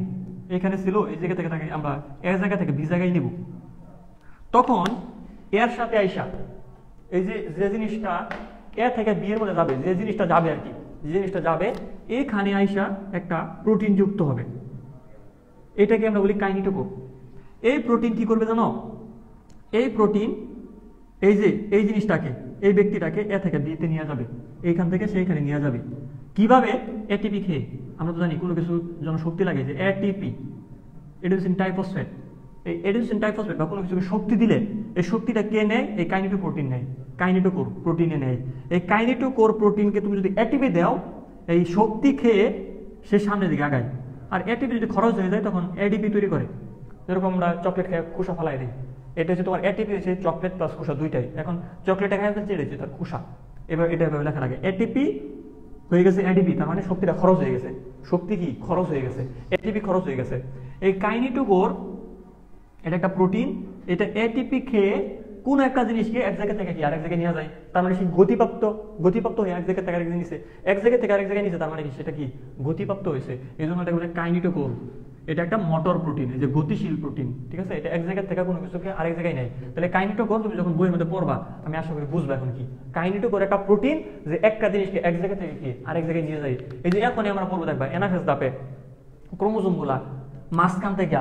এখানে ছিল, এই জায়গা থেকে আমরা এক জায়গা থেকে বি জায়গায় নিব। তখন এর সাথে আইসা এই যে জিনিসটা এ থেকে বি এর মধ্যে যাবে, যে জিনিসটা যাবে আর কি, যে জিনিসটা যাবে এখানে আইসা একটা প্রোটিন যুক্ত হবে, এটাকে আমরা বলি কাইনেটোকোর। এই প্রোটিন কি করবে জানো? এই প্রোটিন এই জিনিসটাকে, এই ব্যক্তিটাকে এ থেকে বি তে নিয়ে যাবে, এইখান থেকে সেইখানে নিয়ে যাবে। কিভাবে? এটিপি খেয়ে। আমরা তো জানি কোনো কিছু যেন শক্তি লাগে, যে এটিপি, এডিনোসিন ট্রাইফসফেট। এই এডিনোসিন ট্রাইফসফেট বা কোনো কিছুকে শক্তি দিলে এই শক্তিটা কে নেয়? এই কাইনেটোপ্রোটিন নেয়, কাইনেটোকোর প্রোটিনে নেয়। এই কাইনেটোকোর প্রোটিনকে তুমি যদি এটিপি দাও, এই শক্তি খেয়ে সে সামনের দিকে আগায়। আর এটিপি যদি খরচ হয়ে যায় তখন এডিপি তৈরি করে। যেরকম আমরা চকলেট খেয়ে খোসা ফেলাই দিই, এটা হচ্ছে তোমার এটিপি, হচ্ছে চকলেট প্লাস খোসা দুইটাই। এখন চকলেটটা খাই ফেলছে, এটা হচ্ছে তার খোসা। এবার এটা এভাবে লেখা লাগে, এটিপি হয়ে গেছে এডিপি, তার মানে শক্তিটা খরচ হয়ে গেছে। শক্তি কি? খরচ হয়ে গেছে, এটিপি খরচ হয়ে গেছে। এই কাইনেটোকোর এটা একটা প্রোটিন, এটা এটিপি খেয়ে কোন একটা জিনিসকে এক জায়গা থেকে কি আরেক জায়গায় নিয়ে যায়, তার মানে সেই গতিপ্রাপ্ত হয়ে এক জায়গা থেকে আরেক জায়গায় নিছে, এক জায়গা থেকে আরেক জায়গায় নিছে, তার মানে কি সেটা কি গতিপ্রাপ্ত হয়েছে। এই জন্য এটা বলে কাইনেটোকোর। এটা একটা মোটর প্রোটিন, এই যে গতিশীল প্রোটিন, ঠিক আছে, এটা এক জায়গা থেকে কোনো কিছুকে আরেক জায়গায় নেয়। তাহলে কাইনেটোকোর তুমি যখন বইয়ের মধ্যে পড়বা, আমি আশা করি বুঝবা এখন কি কাইনেটোকোর। একটা প্রোটিন যে একটা জিনিসকে এক জায়গা থেকে কি আরেক জায়গায় নিয়ে যায়। এই যে এখনই আমরা পড়বো, দেখবা এনাফেজ ধাপে ক্রোমোজোম গুলা মাঝখান থেকে,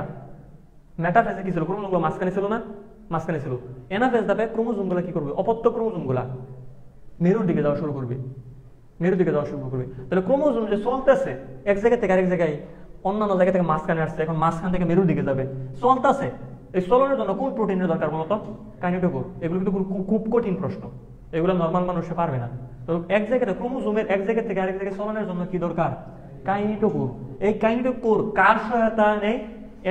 মেটাফেজে কি ছিল, ক্রোমোজোম গুলো মাঝখানে ছিল না, মাঝখানে ছিল। এনাফেজ ধাপে ক্রোমোজোম গুলা কি করবে, অপত্য ক্রোমোজোম গুলা মেরুর দিকে যাওয়া শুরু করবে, মেরুর দিকে যাওয়া শুরু করবে। তাহলে ক্রোমোজোম যে চলতেছে এক জায়গা থেকে আরেক জায়গায়, অন্যান্য জায়গা থেকে মাঝখানে আসছে, এখন মাঝখান থেকে মেরুর দিকে যাবে, চলতেছে। এই চলনের জন্য কোন প্রোটিনের দরকার বলতো, কাইনেটোকোর। এগুলো কিন্তু খুব কঠিন প্রশ্ন, এগুলো নর্মাল মানুষে পারবে না। তো এক জায়গাতে ক্রোমোজোমের এক জায়গা থেকে আরেক জায়গায় চলনের জন্য কি দরকার, কাইনেটোকোর। এই কাইনেটোকোর কার সহায়তা নেই,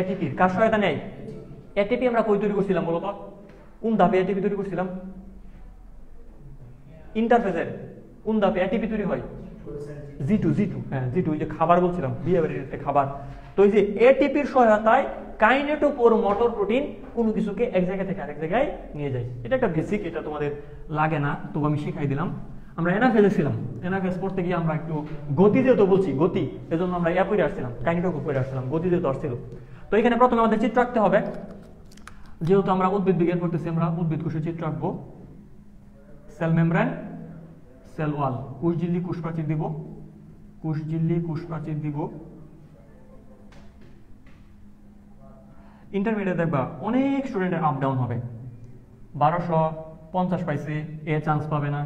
এটিপির। কার সহায়তা নেই, এটিপি। আমরা কই তৈরি করছিলাম বলতো, কোন ধাপে এটিপি তৈরি করছিলাম, ইন্টারফেজের কোন ধাপে এটিপি তৈরি হয়, জি2। হ্যাঁ জি2, যে খাবার বলছিলাম, বিহেভিয়ারিতে খাবার। তো এই যে এটিপির সহায়তায় কাইনেটোকোর মোটর প্রোটিন কোনো কিছুকে এক জায়গা থেকে আরেক জায়গায় নিয়ে যায়। এটা একটা বেসিক, এটা তোমাদের লাগে না, তবু আমি শিখাই দিলাম। আমরা এনাফেজে ছিলাম, এনাফেজ পড়তে গিয়ে আমরা একটু গতি যেহেতু বলছি, গতি, এজন্য আমরা পড়ে আসছিলাম, কাইনেটোকোর পড়ে আসছিলাম, গতি যেহেতু আসছিল। তো এখানে প্রথমে আমাদের চিত্র আঁকতে হবে, যেহেতু আমরা উদ্ভিদ বিজ্ঞান পড়তেছি, আমরা উদ্ভিদ কোষের চিত্র আঁকবো। সেল মেমব্রেন, সেল ওয়াল, কোষ ঝিল্লি, কোষ প্রাচীর দিব, কোষ ঝিল্লি, কোষ প্রাচীর দিব। ইন্টারমিডিয়েট দেখবা অনেক স্টুডেন্টের আপ ডাউন হবে, 1250 পাইছে, এ চান্স পাবে না,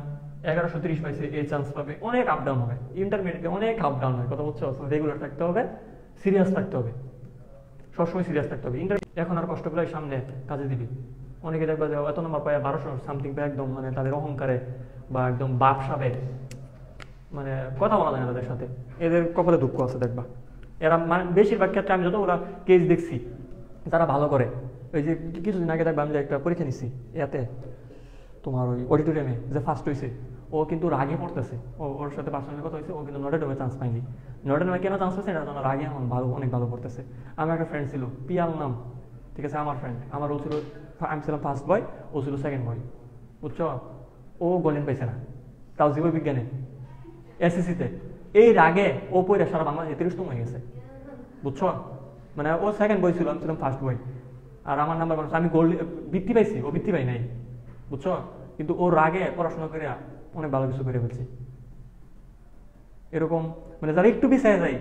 1130 পাইছে, এ চান্স পাবে, অনেক আপ ডাউন হবে। ইন্টারমিডিয়েটে অনেক আপ ডাউন হয়, কথা বলছো, রেগুলার থাকতে হবে, সিরিয়াস থাকতে হবে, সবসময় সিরিয়াস থাকতে হবে। এখন আর কষ্ট করে সামনে কাজে দিবি। অনেকে দেখবা যে এত নম্বর পায়, 1200 সামথিং পায়, একদম মানে তাদের অহংকারে বা একদম বাপ সাবেক, মানে কথা বলা যায় না তাদের সাথে, এদের কপালে দুঃখ আছে দেখবা। এরা মানে বেশিরভাগ ক্ষেত্রে আমি যতগুলো কেস দেখছি যারা ভালো করে, ওই যে কিছুদিন আগে দেখবা আমি যে একটা পরীক্ষা নিচ্ছি এতে তোমার ওই অডিটোরিয়ামে, যে ফার্স্ট হয়েছে, ও কিন্তু রাগে পড়তেছে, ওর সাথে পার্সোনালি কথা হয়েছে, ও কিন্তু নটেডমে চান্স পায়নি। নটেডমে কেন চান্স পাইছে, এটা জন্য রাগে এখন ভালো, অনেক ভালো পড়তেছে। আমার একটা ফ্রেন্ড ছিল পিয়াল নাম, ঠিক আছে, আমার ফ্রেন্ড, আমার ও ছিল, আমি ছিলাম ফার্স্ট বয়, ও ছিল সেকেন্ড বয়, বুঝছো, ও গোল্ডেন পাইছে না, তাও জীববিজ্ঞানে এসএসসিতে। এই রাগে ও পড়ে সারা বাংলাদেশে 30তম হয়ে গেছে, বুঝছো, মানে ও সেকেন্ড বই ছিল, আমি ছিলাম ফার্স্ট বই, আর আমার নাম্বার মানুষ, আমি গোল্ড বৃত্তি পাইছি, ও বৃত্তি পাই নাই, বুঝছো, কিন্তু ওর রাগে পড়াশোনা করে অনেক ভালো কিছু করে ফেলছি। এরকম মানে যারা একটু পিছিয়ে যায়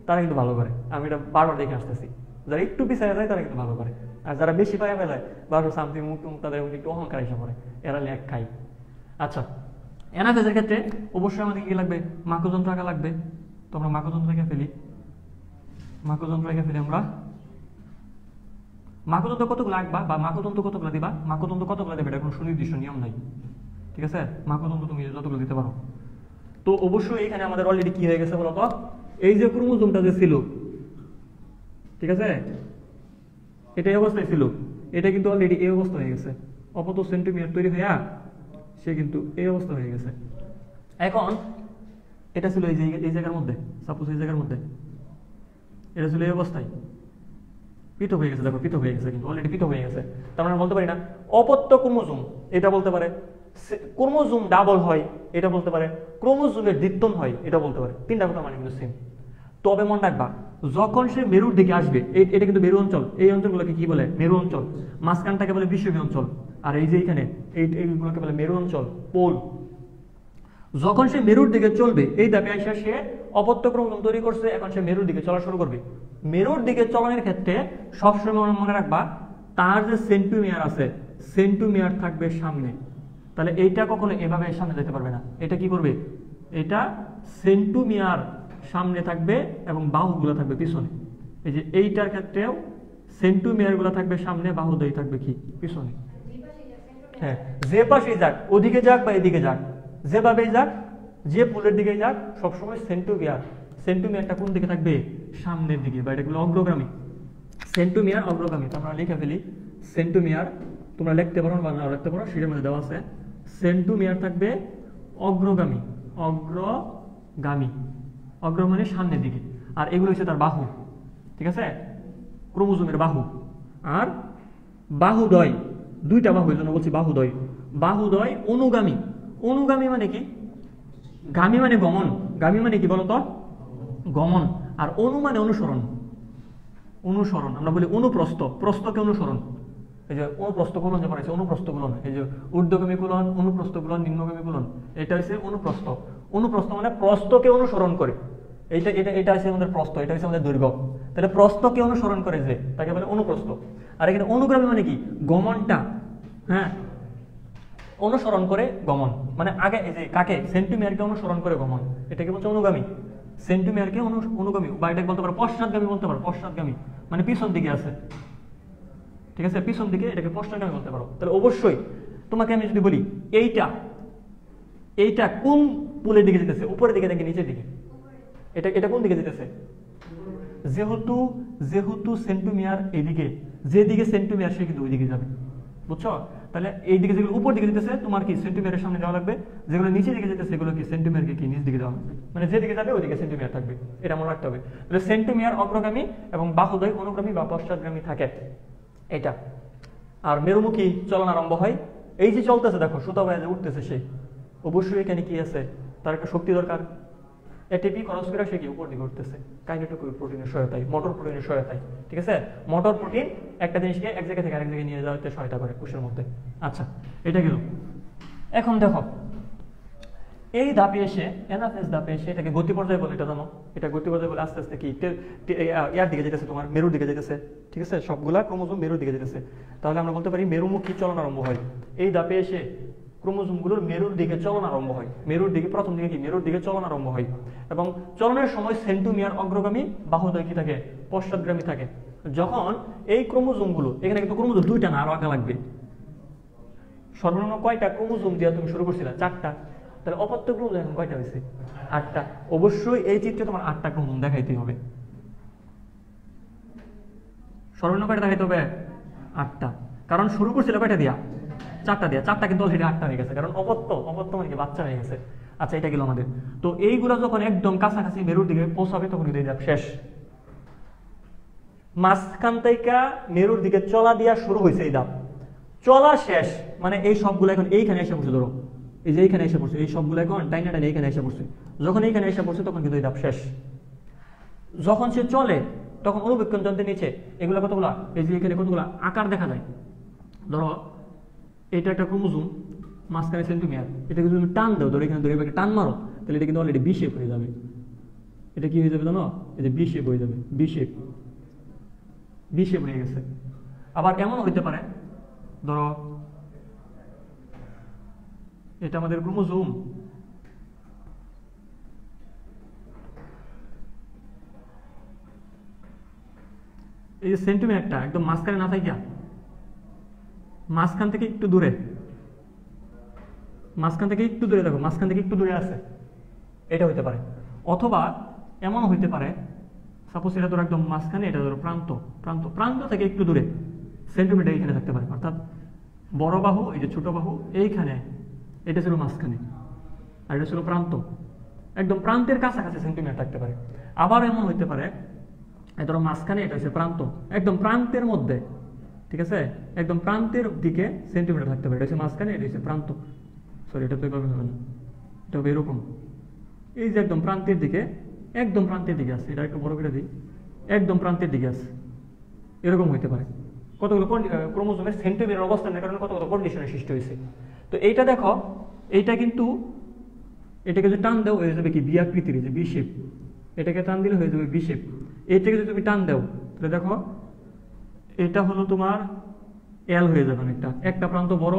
তারা কিন্তু ভালো করে, আমি এটা বারবার দেখে আসতেছি, যারা একটু পিছিয়ে যায় তারা কিন্তু ভালো করে, আর যারা বেশি পায়ে ফেলায় বারো সামথিং মুখ তাদের একটু অহংকার এসে পড়ে, এরা লেখ খাই। আচ্ছা, এনাফেজের ক্ষেত্রে অবশ্যই আমাদের কি লাগবে, মাকড়যন্ত্র আঁকা লাগবে। তো আমরা মাকড়যন্ত্র এঁকে ফেলি, মাকড়যন্ত্র এঁকে ফেলি আমরা। মাকড়যন্ত্র কতগুলো আঁকবা বা মাকড়যন্ত্র কতগুলো দিবা, মাকড়যন্ত্র কতগুলো দেবে এটা কোনো সুনির্দিষ্ট নিয়ম নাই, ঠিক আছে, মাকড়যন্ত্র তুমি যতগুলো দিতে পারো। তো অবশ্যই এখানে আমাদের অলরেডি কি হয়ে গেছে বলতো, এই যে ক্রোমোজোমটা যে ছিল, ঠিক আছে, এটা এই অবস্থায় ছিল, এটা কিন্তু অলরেডি এই অবস্থা হয়ে গেছে, অপত সেন্টিমিটার তৈরি হয়ে সে কিন্তু এই অবস্থা হয়ে গেছে। এখন এটা ছিল এই জায়গার মধ্যে, সাপোজ এই জায়গার মধ্যে এটা ছিল এই অবস্থায়, পৃথক হয়ে গেছে, দেখো পৃথক হয়ে গেছে, কিন্তু অলরেডি পৃথক হয়ে গেছে। তার মানে বলতে পারি না অপত্য ক্রোমোজোম, এটা বলতে পারে ক্রোমোজোম ডাবল হয়, এটা বলতে পারে ক্রোমোজোমের দ্বিত্বন হয়, এটা বলতে পারে। তিনটা কথা মানে কিন্তু সেম। তবে মনে রাখবা, যখন সে মেরুর দিকে আসবে, এটা কিন্তু মেরু অঞ্চল, এই অঞ্চলগুলোকে কি বলে, মেরু অঞ্চল। মাঝখানটাকে বলে বিষুবীয় অঞ্চল, আর এই যে এখানে এইগুলোকে বলে মেরু অঞ্চল, পোল। যখন সে মেরুর দিকে চলবে, এই ধাপে আসে সে অপত্য ক্রোমোজোম তৈরি করছে, এখন সে মেরুর দিকে চলা শুরু করবে। মেরুর দিকে চলনের ক্ষেত্রে সবসময় মনে রাখবা, তার যে সেন্টোমিয়ার আছে, সেন্টোমিয়ার থাকবে সামনে। তাহলে এইটা কখনো এভাবে সামনে যেতে পারবে না, এটা কি করবে, এটা সেন্টোমিয়ার সামনে থাকবে এবং বাহুগুলো থাকবে পিছনে। এই যে এইটার ক্ষেত্রেও সেন্টোমিয়ার গুলো থাকবে সামনে, বাহুদ্বয় থাকবে কি পিছনে। হ্যাঁ, যে পাশে যাক, ওদিকে যাক বা এদিকে যাক, যেভাবেই যাক, যে পুলের দিকে যাক, সবসময় সেন্টোমিয়ারটা কোন দিকে থাকবে, সামনের দিকে, বা এটাগুলো অগ্রগামী। সেন্টোমিয়ার অগ্রগামী, আমরা লিখে ফেলি সেন্টোমিয়ার, তোমরা লিখতে পারো বা না লিখতে পারো, সেটার মধ্যে দেওয়া আছে। সেন্টোমিয়ার থাকবে অগ্রগামী, অগ্রগামী, অগ্র মানে সামনের দিকে, আর এগুলো হচ্ছে তার বাহু, ঠিক আছে, ক্রোমোজোমের বাহু। আর বাহুদ্বয়, দুইটা বাহু, এই জন্য বলছি বাহুদ্বয়। বাহুদ্বয় অনুগামী। অনুগামী মানে কি? গামী মানে গমন। গামী মানে কি বলতো? গমন। আর অনু মানে অনুসরণ। অনুসরণ আমরা বলি অনুপ্রস্থ, প্রস্থকে অনুসরণ। এই যে অনুপ্রস্থ কোলন যে বানাইছে, অনুপ্রস্থ কোলন, এই যে ঊর্ধ্বগামী কোলন, অনুপ্রস্থ কোলন, নিম্নগামী কোলন, এটা হচ্ছে অনুপ্রস্থ। অনুপ্রস্থ মানে প্রস্থকে অনুসরণ করে। এইটা এটা এটা হচ্ছে আমাদের প্রস্থ, এটা হচ্ছে আমাদের দৈর্ঘ্য। তাহলে প্রস্থকে অনুসরণ করে যে, তাকে বলে অনুপ্রস্থ। আর এখানে অনুগামী মানে কি? গমনটা, হ্যাঁ, অনুসরণ করে গমন। মানে আগে এই যে কাকে? সেন্টিমিটারকে অনুসরণ করে গমন, এটাকে বলছে অনুগামী। সেন্টিমিটারকে অনুগামী, বা এটাকে বলতে পারো পশ্চাৎগামী বলতে পারো। পশ্চাৎগামী মানে পিছন দিকে আছে, ঠিক আছে, পিছন দিকে, এটাকে পশ্চাৎগামী বলতে পারো। তাহলে অবশ্যই তোমাকে আমি যদি বলি এইটা এইটা কোন পুলের দিকে যেতেছে? উপরের দিকে নাকি নিচের দিকে? এটা এটা কোন দিকে যেতেছে? যেহেতু যেহেতু সেন্টিমিটার এইদিকে, যেদিকে সেন্টিমিটার সে কিন্তু ওইদিকে যাবে, বুঝছো? তাহলে এই দিকে যেগুলো উপর দিকে যেতেছে তোমার কি সেন্টিমিটারের সামনে যাওয়া লাগবে, যেগুলো নিচের দিকে যেতেছে সেগুলো কি সেন্টিমিটারকে কি নিচ দিকে যাওয়া লাগবে। মানে যেদিকে যাবে ওইদিকে সেন্টিমিটার থাকবে, এটা মনে রাখতে হবে। তাহলে সেন্টিমিটার অগ্রগামী এবং বাহুদ্বয় অনুগামী বা পশ্চাৎগামী থাকে এটা। আর মেরুমুখী চলন আরম্ভ হয়, এই যে চলতেছে দেখো সুতা বয়ে যে উঠতেছে, সে অবশ্যই এখানে কি আছে? তার একটা শক্তি দরকার। এটিপি খরচ করে সে কি উপর দিকে উঠতেছে কাইনেটিক প্রোটিনের সহায়তায়, মোটর প্রোটিনের সহায়তায়, ঠিক আছে? মোটর প্রোটিন একটা জিনিসকে এক জায়গা থেকে আরেক জায়গায় নিয়ে যাওয়াতে সহায়তা করে কোষের মধ্যে। আচ্ছা, এটা গেল। এখন দেখো এই ধাপে এসে, এনাফেজ ধাপে এসে, এটাকে গতি পর্যায়ে বলে, এটা জানো? এটা গতি পর্যায়ে বলে আস্তে আস্তে কি ইয়ার দিকে যেতেছে, তোমার মেরুর দিকে যেতেছে, ঠিক আছে? সবগুলা ক্রোমোজোম মেরুর দিকে যেতেছে। তাহলে আমরা বলতে পারি মেরুমুখী চলন আরম্ভ হয়। এই ধাপে এসে ক্রোমোজোমগুলোর মেরুর দিকে চলন আরম্ভ হয়। মেরুর দিকে, প্রথম দিকে কি মেরুর দিকে চলন আরম্ভ হয়, এবং চলনের সময় সেন্টিমিটার অগ্রগামী, বাহুদ্বয় কি থাকে? পশ্চাৎগামী থাকে। যখন এই ক্রোমোজোমগুলো, এখানে কিন্তু ক্রোমোজোম দুইটা না, আরো আঁকা লাগবে। সর্বনিম্ন কয়টা ক্রোমোজোম দিয়ে তুমি শুরু করছিলা? 4টা। তাহলে অপত্য ক্রোমোজোম এখন কয়টা হয়েছে? 8টা। অবশ্যই এই চিত্রে তোমার 8টা ক্রোমোজোম দেখাইতে হবে। সর্বনিম্ন কয়টা দেখাইতে হবে? 8টা। কারণ শুরু করছিল কয়টা দিয়া? 4টা দিয়া। 4টা কিন্তু অলরেডি 8টা হয়ে গেছে, কারণ অপত্য মানে কি বাচ্চা হয়ে গেছে। আচ্ছা, এটা গেল আমাদের। তো এইগুলা যখন একদম কাছাকাছি মেরুর দিকে পৌঁছাবে তখন কিন্তু এই ধাপ শেষ। মাঝখান থেকে মেরুর দিকে চলা দিয়া শুরু হয়েছে এই ধাপ, চলা শেষ। মানে এই সবগুলো এখন এইখানে এসে পড়ছে, ধরো এই যে এইখানে এসে পড়ছে, এই সবগুলো এখন টাইনা টাইনা এইখানে এসে পড়ছে। যখন এইখানে এসে পড়ছে তখন কিন্তু এই ধাপ শেষ। যখন সে চলে তখন অনুবীক্ষণ যন্ত্রের নিচে এগুলো কতগুলা, এই যে এখানে কতগুলা আকার দেখা যায়। ধরো এটা একটা ক্রোমোজোম, মাঝখানে সেন্টিমিটার, এটাকে যদি টান দাও, ধরো এখানে ধরে একটা টান মারো, তাহলে এটা কিন্তু অলরেডি বি শেপ হয়ে যাবে। এটা কি হয়ে যাবে জানো? এই যে বি শেপ হয়ে যাবে, বি শেপ হয়ে গেছে। আবার এমন হইতে পারে, ধরো এটা আমাদের ক্রোমোজোম, এই যে সেন্টিমিটারটা একদম মাঝখানে না থাকিয়া মাঝখান থেকে একটু দূরে, মাঝখান থেকে একটু দূরে দেখো, মাঝখান থেকে একটু দূরে আছে, এটা হইতে পারে। অথবা এমন হইতে পারে, সাপোজ এটা ধরো একদম মাঝখানে, এটা ধরো প্রান্ত, প্রান্ত থেকে একটু দূরে সেন্টিমিটার এইখানে থাকতে পারে। অর্থাৎ বড় বাহু, এই যে ছোট বাহু এইখানে, এটা ছিল মাঝখানে, আর এটা ছিল প্রান্ত, একদম প্রান্তের কাছাকাছি সেন্টিমিটার থাকতে পারে। আবার এমন হইতে পারে, ধরো মাঝখানে, এটা হচ্ছে প্রান্ত, একদম প্রান্তের মধ্যে, ঠিক আছে, একদম প্রান্তের দিকে সেন্টিমিটার থাকতে পারে। এটা হচ্ছে মাঝখানে, এটা হচ্ছে প্রান্ত। সরি, এটা তো এভাবে হবে না, এটা হবে এরকম। এই যে একদম প্রান্তের দিকে, একদম প্রান্তের দিকে আছে, এটা একটু বড় করে দিই, একদম প্রান্তের দিকে আছে, এরকম হইতে পারে। কতগুলো ক্রোমোজোমের সেন্টিমিটার অবস্থানের কারণে কতগুলো কন্ডিশনের সৃষ্টি হয়েছে। তো এইটা দেখো, এইটা কিন্তু, এটাকে যদি টান দাও হয়ে যাবে কি বি আকৃতির, যে বি শেপ, এটাকে টান দিলে হয়ে যাবে বি শেপ। এইটাকে যদি তুমি টান দাও তাহলে দেখো এটা হলো তোমার এল হয়ে যাবে অনেকটা, একটা প্রান্ত বড়,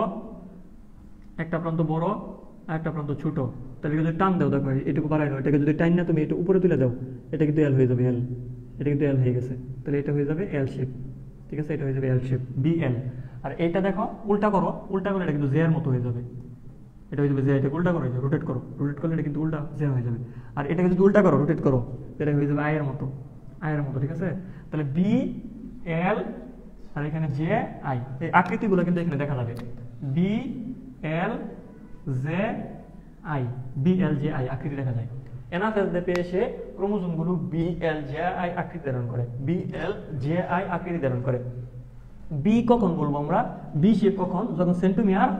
একটা প্রান্ত বড় আর একটা প্রান্ত ছোট। তাহলে যদি টান দাও দেখো এটুকু বাড়াই দাও, এটাকে যদি টাইন না তুমি এটা উপরে তুলে দাও, এটা কিন্তু এল হয়ে যাবে, এল, এটা কিন্তু এল হয়ে গেছে। তাহলে এটা হয়ে যাবে এল শেপ, ঠিক আছে, এটা হয়ে যাবে এল শেপ, বি এল। আর এটা দেখো উল্টা করো, উল্টা করলে এটা কিন্তু জে এর মতো হয়ে যাবে, এটা হয়ে যাবে জে। এটা উল্টা করো, রোটেট করো, রোটেট করলে এটা কিন্তু উল্টা জে হয়ে যাবে। আর এটাকে যদি উল্টা করো, রোটেট করো, এটা হয়ে যাবে আই এর মতো, আই এর মতো, ঠিক আছে। তাহলে বি এল আর এখানে জে আই, এই আকৃতিগুলো কিন্তু এখানে দেখা যাবে, V L J I, V L J I আকৃতি দেখা যায়। এনাফেজ ধাপে এসে ক্রোমোজোমগুলো বি এল জে আই আকৃতি ধারণ করে, বি এল জে আই আকৃতি ধারণ করে। বি কখন বলবো আমরা? বি শেপ কখন? যখন সেন্টোমিয়ার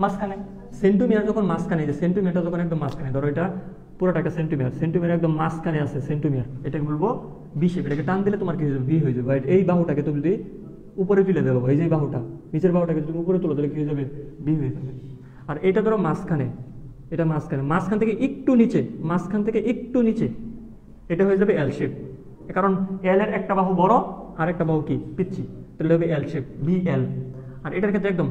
মাঝখানে, সেন্টোমিয়ার যখন মাঝখানে, যে সেন্টোমিয়ারটা যখন একদম মাঝখানে, ধরো এটা পুরোটা একটা সেন্টোমিয়ার, সেন্টোমিয়ার একদম মাঝখানে আছে সেন্টোমিয়ার, এটাকে বলবো বি শেপ। এটাকে টান দিলে তোমার কি হয়ে যাবে? বি হয়ে যাবে। এই বাহুটাকে তুমি যদি উপরে তুলে দেবো, এই যে বাহুটা, নিচের বাহুটাকে তুমি উপরে তুলে দিলে কি হয়ে যাবে? বি হয়ে যাবে। আর এটা ধরো মাঝখানে, এটা মাঝখানে, মাঝখান থেকে একটু নিচে, মাঝখান থেকে একটু নিচে, এটা হয়ে যাবে এল শেপ। কারণ এল এর একটা বাহু বড় আর একটা বাহু কি পিচ্ছি, তাহলে হবে এল শেপ, বি এল। আর এটার ক্ষেত্রে একদম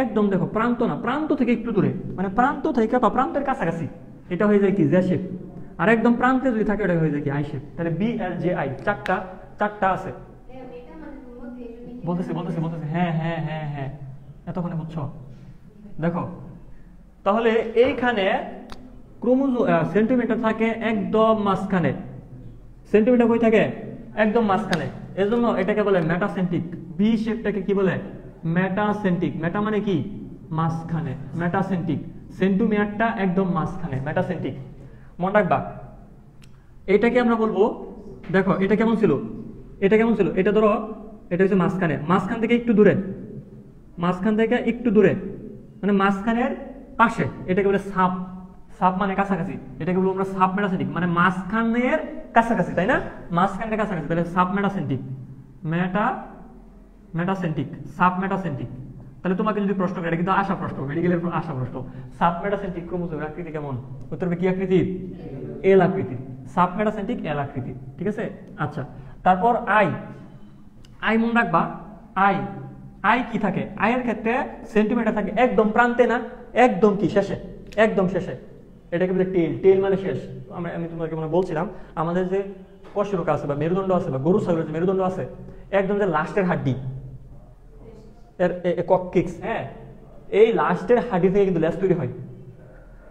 একদম দেখো প্রান্ত না, প্রান্ত থেকে একটু দূরে, মানে প্রান্ত থেকে বা প্রান্তের কাছাকাছি, এটা হয়ে যায় কি জে শেপ। আর একদম প্রান্তে যদি থাকে এটা হয়ে যায় কি আই শেপ। তাহলে বি এল জে আই চারটা আছে। বলতেছি বলতেছি বলতেছি, হ্যাঁ হ্যাঁ হ্যাঁ হ্যাঁ, এতক্ষণে বুঝছো? দেখো তাহলে এইখানে সেন্টিমিটার থাকে একদম মাঝখানে, সেন্টিমিটার কই থাকে? একদম মাঝখানে। এজন্য এটাকে বলে মেটাসেন্ট্রিক। বি শেপটাকে কি বলে? মেটাসেন্ট্রিক। মেটা মানে কি? মাঝখানে, মেটাসেন্ট্রিক। সেন্টিমিটারটা একদম মাঝখানে, মেটাসেন্ট্রিক। মনে রাখবা, এটাকে আমরা বলবো, দেখো এটা কেমন ছিল, এটা কেমন ছিল, এটা ধরো এটা হচ্ছে মাঝখানে, মাঝখান থেকে একটু দূরে, মাঝখান থেকে একটু দূরে, মানে মাঝখানের পাশে, এটাকে বলে সাব। সাব মানে কাছাকাছি, এটাকে বলবো আমরা সাব মেটাসেন্ট্রিক, মানে মাঝখানের কাছাকাছি, তাই না? মাঝখানের কাছাকাছি, তাহলে sub metacentric, metacentric, sub metacentric. তাহলে তোমাকে যদি প্রশ্ন করে, এটা কিন্তু আশা প্রশ্ন, মেডিকেলের আশা প্রশ্ন, সাব মেটাসেন্ট্রিক ক্রোমোজোমের আকৃতি কেমন? উত্তর হবে কি আকৃতির? এল আকৃতির। সাব মেটাসেন্ট্রিক এল আকৃতির, ঠিক আছে? আচ্ছা, তারপর আই। আই মনে রাখবা, আই, আই কি থাকে? আয়ের ক্ষেত্রে সেন্টিমিটার থাকে একদম প্রান্তে না, একদম কি শেষে, একদম শেষে। এটাকে বলে টেল। টেল মানে শেষ। আমি তোমাকে মানে বলছিলাম, আমাদের যে কশেরুকা আছে বা মেরুদণ্ড আছে বা গরু ছাগলের যে মেরুদণ্ড আছে, একদম যে লাস্টের হাড্ডি, এর কককিক্স, হ্যাঁ, এই লাস্টের হাড্ডি থেকে কিন্তু লেজ তৈরি হয়।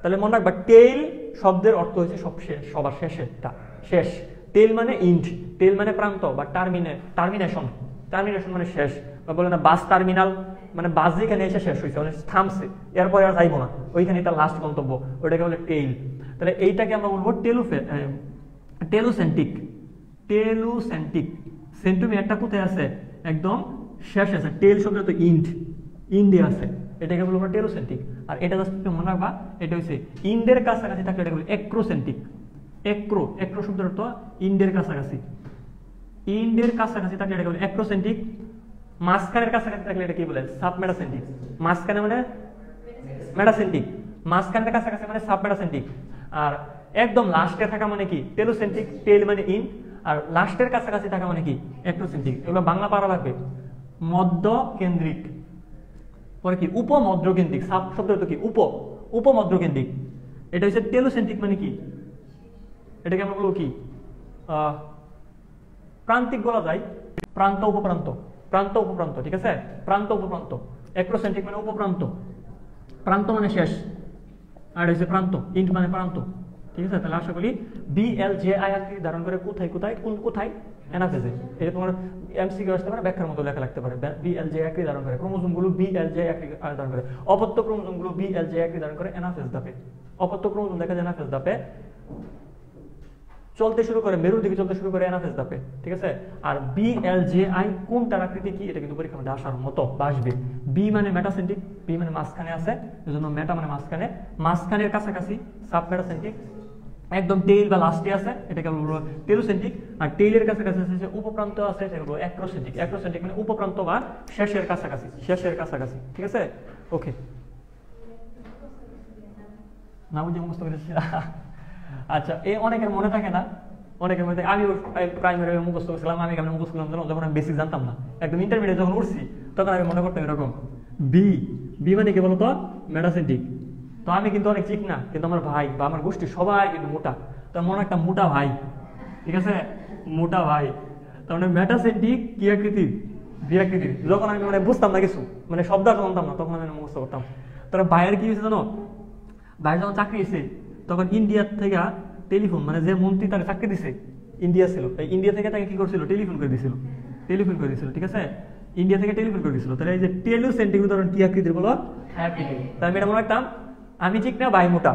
তাহলে মনে রাখবা, টেল শব্দের অর্থ হচ্ছে সব শেষ, সবার শেষেরটা, শেষ। টেল মানে ইন্ড, টেল মানে প্রান্ত বা টার্মিনেশন, টার্মিনেশন মানে শেষ। বা বলে না বাস টার্মিনাল, মানে বাস যেখানে এসে শেষ হয়েছে, মানে থামছে, এরপরে আর যাইবো না, ওইখানে এটা লাস্ট গন্তব্য, ওইটাকে বলে টেইল। তাহলে এইটাকে আমরা বলবো টেলুসেন্ট্রিক। টেলুসেন্ট্রিক। সেন্টিমিটারটা কোথায় আছে? একদম শেষে আছে। টেল শব্দ তো ইন্ডে আছে, এটাকে বলবো টেলুসেন্ট্রিক। আর এটা জাস্ট মনে রাখবা, এটা হচ্ছে ইন্ডের কাছাকাছি থাকলে এটাকে বলি এক্রোসেন্ট্রিক। এক্রো শব্দের অর্থ ইন্ডের কাছাকাছি, ইন্ডের কাছাকাছি থাকলে এটাকে বলে এক্রোসেন্ট্রিক। মাঝখানের কাছাকাছি থাকলে এটা কি বলে? Sub metacentric. মাঝখানে মানে মেটাসেন্ট্রিক, মাঝখানের কাছাকাছি মানে সাব মেটাসেন্ট্রিক। আর একদম লাস্টে থাকা মানে কি? টেলুসেন্ট্রিক। টেল মানে ইন, আর লাস্টের কাছাকাছি থাকা মানে কি? এক্রোসেন্ট্রিক। এগুলো বাংলা পারা লাগবে। মধ্য কেন্দ্রিক, পরে কি? উপমধ্যকেন্দ্রিক। সাব শব্দ তো কি? উপমধ্যকেন্দ্রিক। এটা হচ্ছে টেলুসেন্ট্রিক মানে কি? এটাকে আমরা বলবো কি? প্রান্তিক বলা যায়, প্রান্ত উপপ্রান্ত, প্রান্ত উপপ্রান্ত, ঠিক আছে? প্রান্ত উপপ্রান্ত। এক্রোসেন্ট্রিক মানে উপপ্রান্ত, প্রান্ত মানে শেষ, আর হচ্ছে প্রান্ত, ইন্ট মানে প্রান্ত, ঠিক আছে? তাহলে আশা করি বি এল জে আই আকৃতি ধারণ করে কোথায় কোথায়, কোন কোথায়? অ্যানাফেজে। এটা তোমার এমসিকিউ আসতে পারে, ব্যাখ্যার মতো লেখা লাগতে পারে। বি এল জে আকৃতি ধারণ করে, ক্রোমোজোমগুলো বি এল জে আকৃতি ধারণ করে, অপত্য ক্রোমোজোমগুলো বি এল জে আকৃতি ধারণ করে অ্যানাফেজ ধাপে। অপত্য ক্রোমোজোম দেখা যায় অ্যানাফেজ ধাপে, চলতে শুরু করে, মেরুর দিকে চলতে শুরু করে অ্যানাফেজ ধাপে, ঠিক আছে? আর বি এল জে আই কোনটার আকৃতি কি, এটা কিন্তু পরীক্ষার মধ্যে আসার মতো আসবে। বি মানে মেটাসেন্ট্রিক, বি মানে মাঝখানে আছে, এজন্য মেটা মানে মাঝখানে, মাঝখানের কাছাকাছি সাব মেটাসেন্ট্রিক, একদম টেইল বা লাস্টে আছে, এটাকে বলবো টেলুসেন্ট্রিক। আর টেইলের কাছাকাছি আছে উপপ্রান্ত আছে, এটা বলবো অ্যাক্রোসেন্ট্রিক। অ্যাক্রোসেন্ট্রিক মানে উপপ্রান্ত বা শেষের কাছাকাছি, শেষের কাছাকাছি, ঠিক আছে? ওকে, না বুঝে মুখস্থ করেছি। আচ্ছা, এই অনেকের মনে থাকে না, অনেকের মধ্যে আমি প্রাইমারি মুখস্থ করছিলাম, আমি কেমন মুখস্থ করলাম যখন আমি বেসিক জানতাম না, একদম ইন্টারমিডিয়েট যখন উঠছি তখন আমি মনে করতাম এরকম বি, বি মানে কি বলতো? মেটাসেন্ট্রিক। তো আমি কিন্তু অনেক চিক না, কিন্তু আমার ভাই বা আমার গোষ্ঠী সবাই কিন্তু মোটা, তো মনে একটা মোটা ভাই, ঠিক আছে? মোটা ভাই, তার মানে মেটাসেন্ট্রিক কি আকৃতির? বি আকৃতির। যখন আমি মানে বুঝতাম না কিছু, মানে শব্দ জানতাম না, তখন আমি মুখস্থ করতাম। তারা ভাইয়ের কি হয়েছে জানো? ভাইয়ের যখন চাকরি হয়েছে তখন ইন্ডিয়ার থেকে টেলিফোন, মানে যে মন্ত্রী তাকে চাকরি দিছে, ইন্ডিয়া ছিল, তাই ইন্ডিয়া থেকে তাকে কি করছিল? টেলিফোন করে দিছিল, টেলিফোন করে দিছিল, ঠিক আছে? ইন্ডিয়া থেকে টেলিফোন করে দিছিল। তাহলে এই যে টেলুসেন্ট্রিক উদাহরণ কি আকৃতির বলো? আকৃতির। তাই আমি এটা মনে রাখতাম, আমি ঠিক না, ভাই মোটা।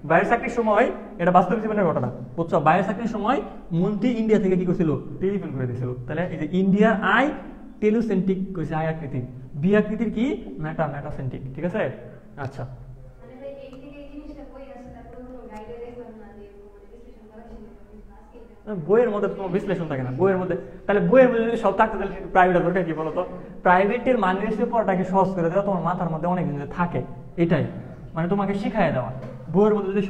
বাইরের চাকরির সময়, এটা বাস্তব জীবনের ঘটনা, বুঝছো? বাইরের চাকরির সময় মন্ত্রী ইন্ডিয়া থেকে কি করছিল? টেলিফোন করে দিছিল। তাহলে এই যে ইন্ডিয়া আই, টেলুসেন্ট্রিক কইছে আই আকৃতির, বি আকৃতির কি মেটাসেন্ট্রিক। ঠিক আছে? আচ্ছা, বইয়ের মধ্যে তোমার বিশ্লেষণ থাকে না বইয়ের মধ্যে, তাহলে বইয়ের মধ্যে যদি সব থাকতে তাহলে প্রাইভেট দরকার কি বলতো? প্রাইভেটের মানে এসে পড়াটাকে সহজ করে দেওয়া, তোমার মাথার মধ্যে অনেক জিনিস থাকে, এটাই মানে তোমাকে শিখাই দেওয়া। বইয়ের মধ্যে যদি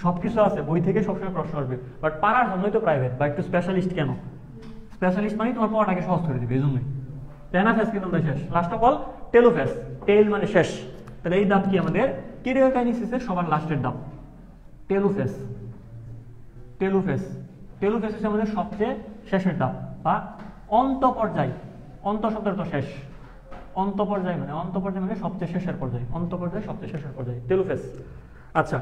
সবকিছু আছে, বই থেকে সবসময় প্রশ্ন আসবে, বাট পারার জন্যই তো প্রাইভেট বা একটু স্পেশালিস্ট। কেন স্পেশালিস্ট? মানে তোমার পড়াটাকে সহজ করে দিবে, এই জন্যই। অ্যানাফেজ কিন্তু শেষ, লাস্ট অফ অল টেলোফেজ, টেল মানে শেষ। তাহলে এই ধাপ কি আমাদের কেরিওকাইনেসিসের সবার লাস্টের ধাপ, টেলোফেজ। টেলোফেজ হচ্ছে আমাদের সবচেয়ে শেষের ধাপ বা অন্ত পর্যায়। অন্ত শব্দের তো শেষ, অন্ত পর্যায় মানে সবচেয়ে শেষের পর্যায়, অন্ত পর্যায় সবচেয়ে শেষের পর্যায়, টেলোফেজ। আচ্ছা,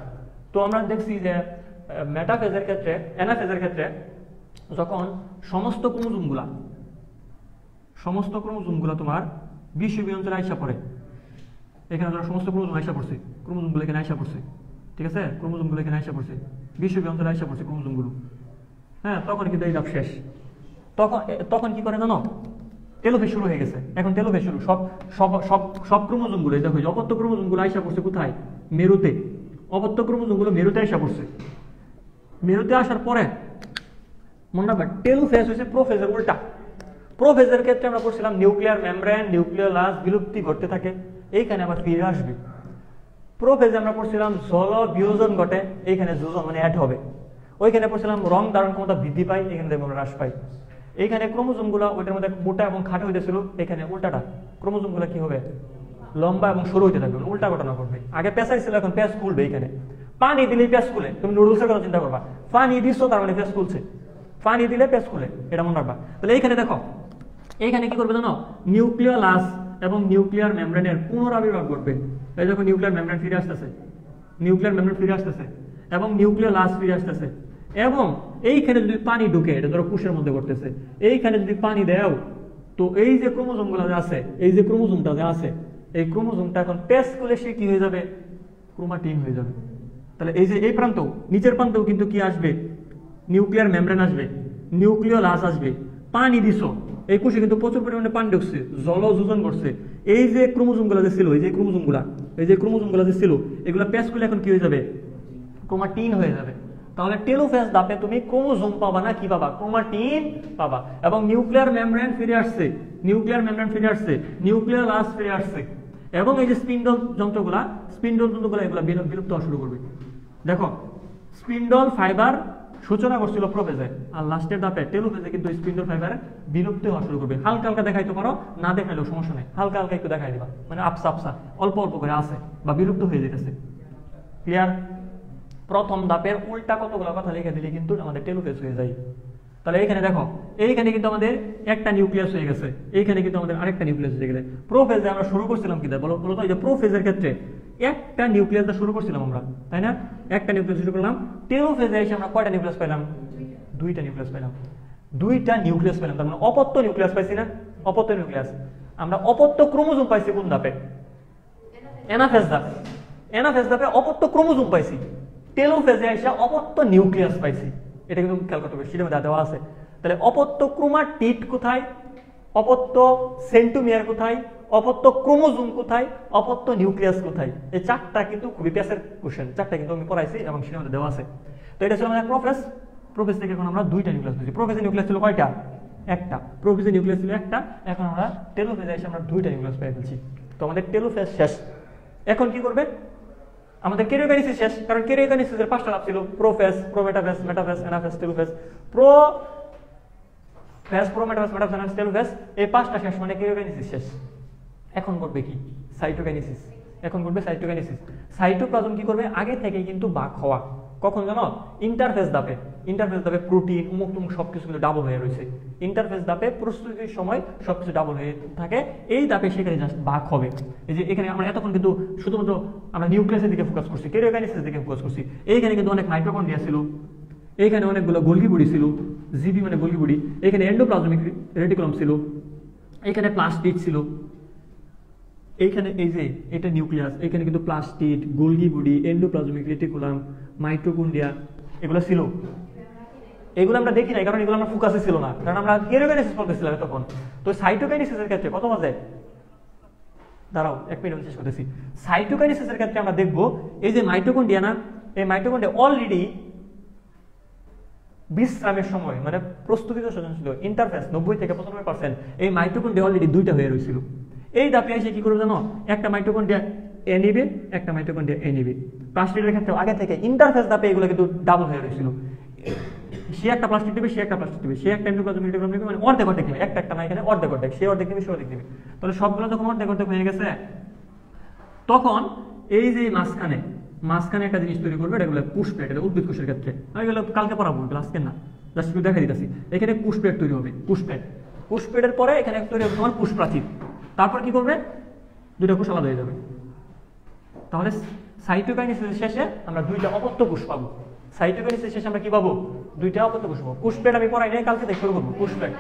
তো আমরা দেখছি যে মেটাফেজের ক্ষেত্রে, অ্যানাফেজের ক্ষেত্রে যখন সমস্ত ক্রোমোজোমগুলা তোমার বিষুবীয় অঞ্চলে আইসা পড়ে, এখানে ধরো সমস্ত ক্রোমোজোম আইসা পড়ছে, ক্রোমোজোমগুলো এখানে আইসা পড়ছে, ঠিক আছে, ক্রোমোজোমগুলো এখানে আইসা পড়ছে, বিষুবীয় অঞ্চলে আইসা পড়ছে ক্রোমোজোমগুলো, হ্যাঁ, তখন কিন্তু এই ধাপ শেষ। তখন কি করে জানো? টেলোফেজ শুরু হয়ে গেছে। এখন টেলোফেজ শুরু, সব ক্রোমোজোমগুলো, দেখো অপত্য ক্রোমোজোমগুলো আইসা পড়ছে কোথায়? মেরুতে। অপত্য ক্রোমোজোমগুলো মেরুতে আইসা পড়ছে। মেরুতে আসার পরে মনে রাখবা টেলোফেজ হচ্ছে প্রোফেজের উল্টা। প্রোফেজের ক্ষেত্রে আমরা পড়ছিলাম নিউক্লিয়ার মেমব্রেন, নিউক্লিওলাস বিলুপ্তি ঘটতে থাকে, এইখানে আবার ফিরে আসবে। প্রোফেজে আমরা পড়ছিলাম জল বিয়োজন ঘটে, এইখানে যোজন মানে অ্যাড হবে। ওইখানে পড়ছিলাম রং ধারণ ক্ষমতা বৃদ্ধি পায়, এখানে দেখবো আমরা হ্রাস পাই। এইখানে ক্রোমোজোমগুলো ওইটার মধ্যে মোটা এবং খাটো হইতেছিল, এখানে উল্টাটা, ক্রোমোজোমগুলো কি হবে? লম্বা এবং সরু হইতে থাকবে, উল্টা ঘটনা ঘটবে। আগে পেঁচাই ছিল, এখন পেঁচ খুলবে। এখানে পানি দিলে পেঁচ খুলে, তুমি নুডলসের কথা চিন্তা করবা, পানি দিচ্ছ তার মানে পেঁচ খুলছে, পানি দিলে পেঁচ খুলে, এটা মনে রাখবা। তাহলে এইখানে দেখো, এইখানে কি করবে জানো? নিউক্লিওলাস এবং নিউক্লিয়ার মেমব্রেনের পুনরাবির্ভাব ঘটবে। এই যখন নিউক্লিয়ার মেমব্রেন ফিরে আসতেছে, এবং নিউক্লিওলাস ফিরে আসতেছে, এবং এইখানে যদি পানি ঢুকে, এটা ধরো কোষের মধ্যে ঘটতেছে, এইখানে যদি পানি দেও, তো এই যে ক্রোমোজোমগুলো আছে, এই যে ক্রোমোজোমটা আছে, এই ক্রোমোজোমটা এখন পেঁচ খুলে সে কি হয়ে যাবে? ক্রোমাটিন হয়ে যাবে। তাহলে এই যে এই প্রান্ত, নিচের প্রান্তেও কিন্তু কি আসবে? নিউক্লিয়ার মেমব্রেন আসবে, নিউক্লিওলাস আসবে, পানি দিছো, এই কোষে কিন্তু প্রচুর পরিমাণে পানি ঢুকছে, জলযোজন করছে। এই যে ক্রোমোজোমগুলো যে ছিল, এই যে ক্রোমোজোমগুলো যে ছিল, এগুলো পেঁচ খুলে এখন কি হয়ে যাবে? ক্রোমাটিন হয়ে যাবে। তাহলে টেলোফেজ ধাপে তুমি ক্রোমোজোম পাবা না, কি পাবা? ক্রোমাটিন পাবা। এবং নিউক্লিয়ার মেমব্রেন ফিরে আসছে, নিউক্লিওলাস ফিরে আসছে, এবং এই যে স্পিন্ডল যন্ত্রগুলো এগুলো বিলুপ্ত হওয়া শুরু করবে। দেখো স্পিন্ডল ফাইবার সূচনা করছিল প্রোফেজে, আর লাস্টের ধাপে টেলোফেজে কিন্তু স্পিন্ডল ফাইবার বিলুপ্ত হওয়া শুরু করবে। হালকা হালকা দেখাইতে পারো, না দেখাইলেও সমস্যা নেই, হালকা হালকা একটু দেখাই দিবা, মানে আপসা অল্প অল্প করে আছে বা বিলুপ্ত হয়ে যেতেছে। ক্লিয়ার? প্রথম ধাপের উল্টা কতগুলো কথা লিখে দিলে কিন্তু আমাদের টেলোফেজ হয়ে যায়। তাহলে এইখানে দেখো, এইখানে কিন্তু আমাদের একটা নিউক্লিয়াস হয়ে গেছে, এইখানে কিন্তু আমাদের আরেকটা নিউক্লিয়াস হয়ে গেছে। প্রোফেজে আমরা শুরু করছিলাম কি বলো তো? এই যে প্রোফেজের ক্ষেত্রে একটা নিউক্লিয়াস শুরু করছিলাম আমরা, তাই না? একটা নিউক্লিয়াস শুরু করলাম। টেলোফেজে এসে আমরা কয়টা নিউক্লিয়াস পেলাম? দুইটা নিউক্লিয়াস পেলাম। তার মানে অপত্য নিউক্লিয়াস পাইছি না? অপত্য নিউক্লিয়াস। আমরা অপত্য ক্রোমোজোম পাইছি কোন ধাপে? অ্যানাফেজ ধাপে অপত্য ক্রোমোজোম পাইছি। টেলোফেজে এসে অপত্য নিউক্লিয়াস পাইছি। এটা কিন্তু খেয়াল করতে হবে, সেটা দেওয়া আছে। তাহলে অপত্য ক্রোমাটিড কোথায়, অপত্য সেন্টোমিয়ার কোথায়, অপত্য ক্রোমোজোম কোথায়, অপত্য নিউক্লিয়াস কোথায়? এই চারটা কিন্তু খুবই পেসের কোশ্চেন, চারটা কিন্তু আমি পড়াইছি এবং সেটার মধ্যে দেওয়া আছে। তো এটা ছিল আমাদের প্রোফেজ থেকে এখন আমরা দুইটা নিউক্লিয়াস পেয়েছি। প্রোফেজের নিউক্লিয়াস ছিল কয়টা? একটা। প্রোফেজের নিউক্লিয়াস ছিল একটা, এখন আমরা টেলোফেজে এসে আমরা দুইটা নিউক্লিয়াস পেয়ে ফেলছি। তো আমাদের টেলোফেজ শেষ। এখন কি করবে? আমাদের কেরিওকাইনেসিস শেষ, কারণ কেরিওকাইনেসিসের পাঁচটা ধাপ ছিল: prophase, prometaphase, metaphase, anaphase, telophase. Prometaphase, metaphase, anaphase, telophase, এই পাঁচটা শেষ, মানে কেরিওকাইনেসিস শেষ। এখন করবে কি? সাইটোকাইনেসিস। সাইটোপ্লাজম কি করবে? আগে থেকে কিন্তু ভাগ হওয়া। কখন জানো? ইন্টারফেজ ধাপে প্রোটিন উমুক তুমুক সবকিছু কিন্তু ডাবল হয়ে রয়েছে। ইন্টারফেজ ধাপে প্রস্তুতির সময় সবকিছু ডাবল হয়ে থাকে, এই ধাপে সেখানে জাস্ট ভাগ হবে। এই যে এখানে আমরা এতক্ষণ কিন্তু শুধুমাত্র আমরা নিউক্লিয়াসের দিকে ফোকাস করছি, কেরিওকাইনেসিসের দিকে ফোকাস করছি। এইখানে কিন্তু অনেক মাইটোকন্ড্রিয়া ছিল, এইখানে অনেকগুলো গোলগি বডি ছিল, জিবি মানে গোলগি বডি, এখানে এন্ডোপ্লাজমিক রেটিকুলাম ছিল, এখানে প্লাস্টিড ছিল, এইখানে এই যে এটা নিউক্লিয়াস, এখানে কিন্তু plastid, Golgi body, endoplasmic reticulum, mitochondria এগুলো ছিল। এগুলো আমরা দেখি না, কারণ এগুলো আমরা ফোকাসে ছিল না, কারণ আমরা কেরোকাইনেসিস পড়তেছিলাম তখন। তো সাইটোকাইনেসিসের ক্ষেত্রে কত বাজে, দাঁড়াও 1 মিনিট শেষ করতেছি। সাইটোকাইনেসিসের ক্ষেত্রে আমরা দেখব এই যে মাইটোকন্ড্রিয়া না, এই মাইটোকন্ড্রিয়া অলরেডি বিশ্রামের সময় মানে প্রস্তুতিত সৃজনশীল ইন্টারফেস 90 থেকে 95% এই মাইটোকন্ড্রিয়া অলরেডি দুইটা হয়ে রয়েছিল। এই ধাপে এসে কি করবে জানো, একটা মাইটোকন্ড্রিয়া এ নিবে, একটা মাইটোকন্ড্রিয়া এ নিবে। প্লাস্টিডের ক্ষেত্রে আগে থেকে ইন্টারফেস ধাপে এগুলো কিন্তু ডাবল হয়ে রয়েছিল, সে একটা প্লাস্টিক দিবে, সে একটা প্লাস্টিক দিবে, সে একটা এন্ডোপ্লাজম নিবে, মানে অর্ধেক অর্ধেক দিবে, একটা না এখানে অর্ধেক অর্ধেক, সে অর্ধেক দিবে, সে অর্ধেক দিবে। তাহলে সবগুলো যখন অর্ধেক অর্ধেক হয়ে গেছে, তখন এই যে মাঝখানে একটা জিনিস তৈরি করবে, এটা পুশ প্লেট, এটা উদ্ভিদ কোষের ক্ষেত্রে আমি এগুলো কালকে পড়াবো, আজকে না, জাস্ট একটু দেখা দিতেছি। এখানে পুশ প্লেট তৈরি হবে, পুশ প্লেটের পরে এখানে তৈরি হবে তোমার পুশ প্রাচীর। তারপর কি করবে, দুইটা কোষ আলাদা হয়ে যাবে। তাহলে সাইটোকাইনেসিসের শেষে আমরা দুইটা অপত্য কোষ পাবো। সাইটোকাইনেসিসের শেষে আমরা কি পাবো, দুইটা অপত্য কোষ পাবো। পুশ প্লেট আমি পড়াই নাই, কালকে থেকে শুরু করবো। পুশ প্লেট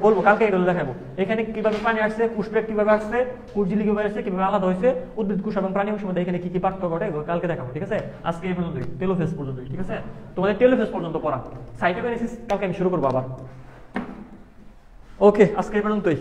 বলবো, কালকে এগুলো দেখাবো। এখানে কিভাবে পানি আসছে, পুশ প্লেট কিভাবে আসছে, কুরজিলি কিভাবে আসছে, কিভাবে আলাদা হয়েছে, উদ্ভিদ কোষ এবং প্রাণী কোষের মধ্যে এখানে কি কি পার্থক্য ঘটে, এগুলো কালকে দেখাবো। ঠিক আছে, আজকে এই পর্যন্তই, টেলোফেজ পর্যন্তই। ঠিক আছে, তোমাদের টেলোফেজ পর্যন্ত পড়া, সাইটোকাইনেসিস কালকে আমি শুরু করবো আবার। ওকে, আজকে এই পর্যন্তই।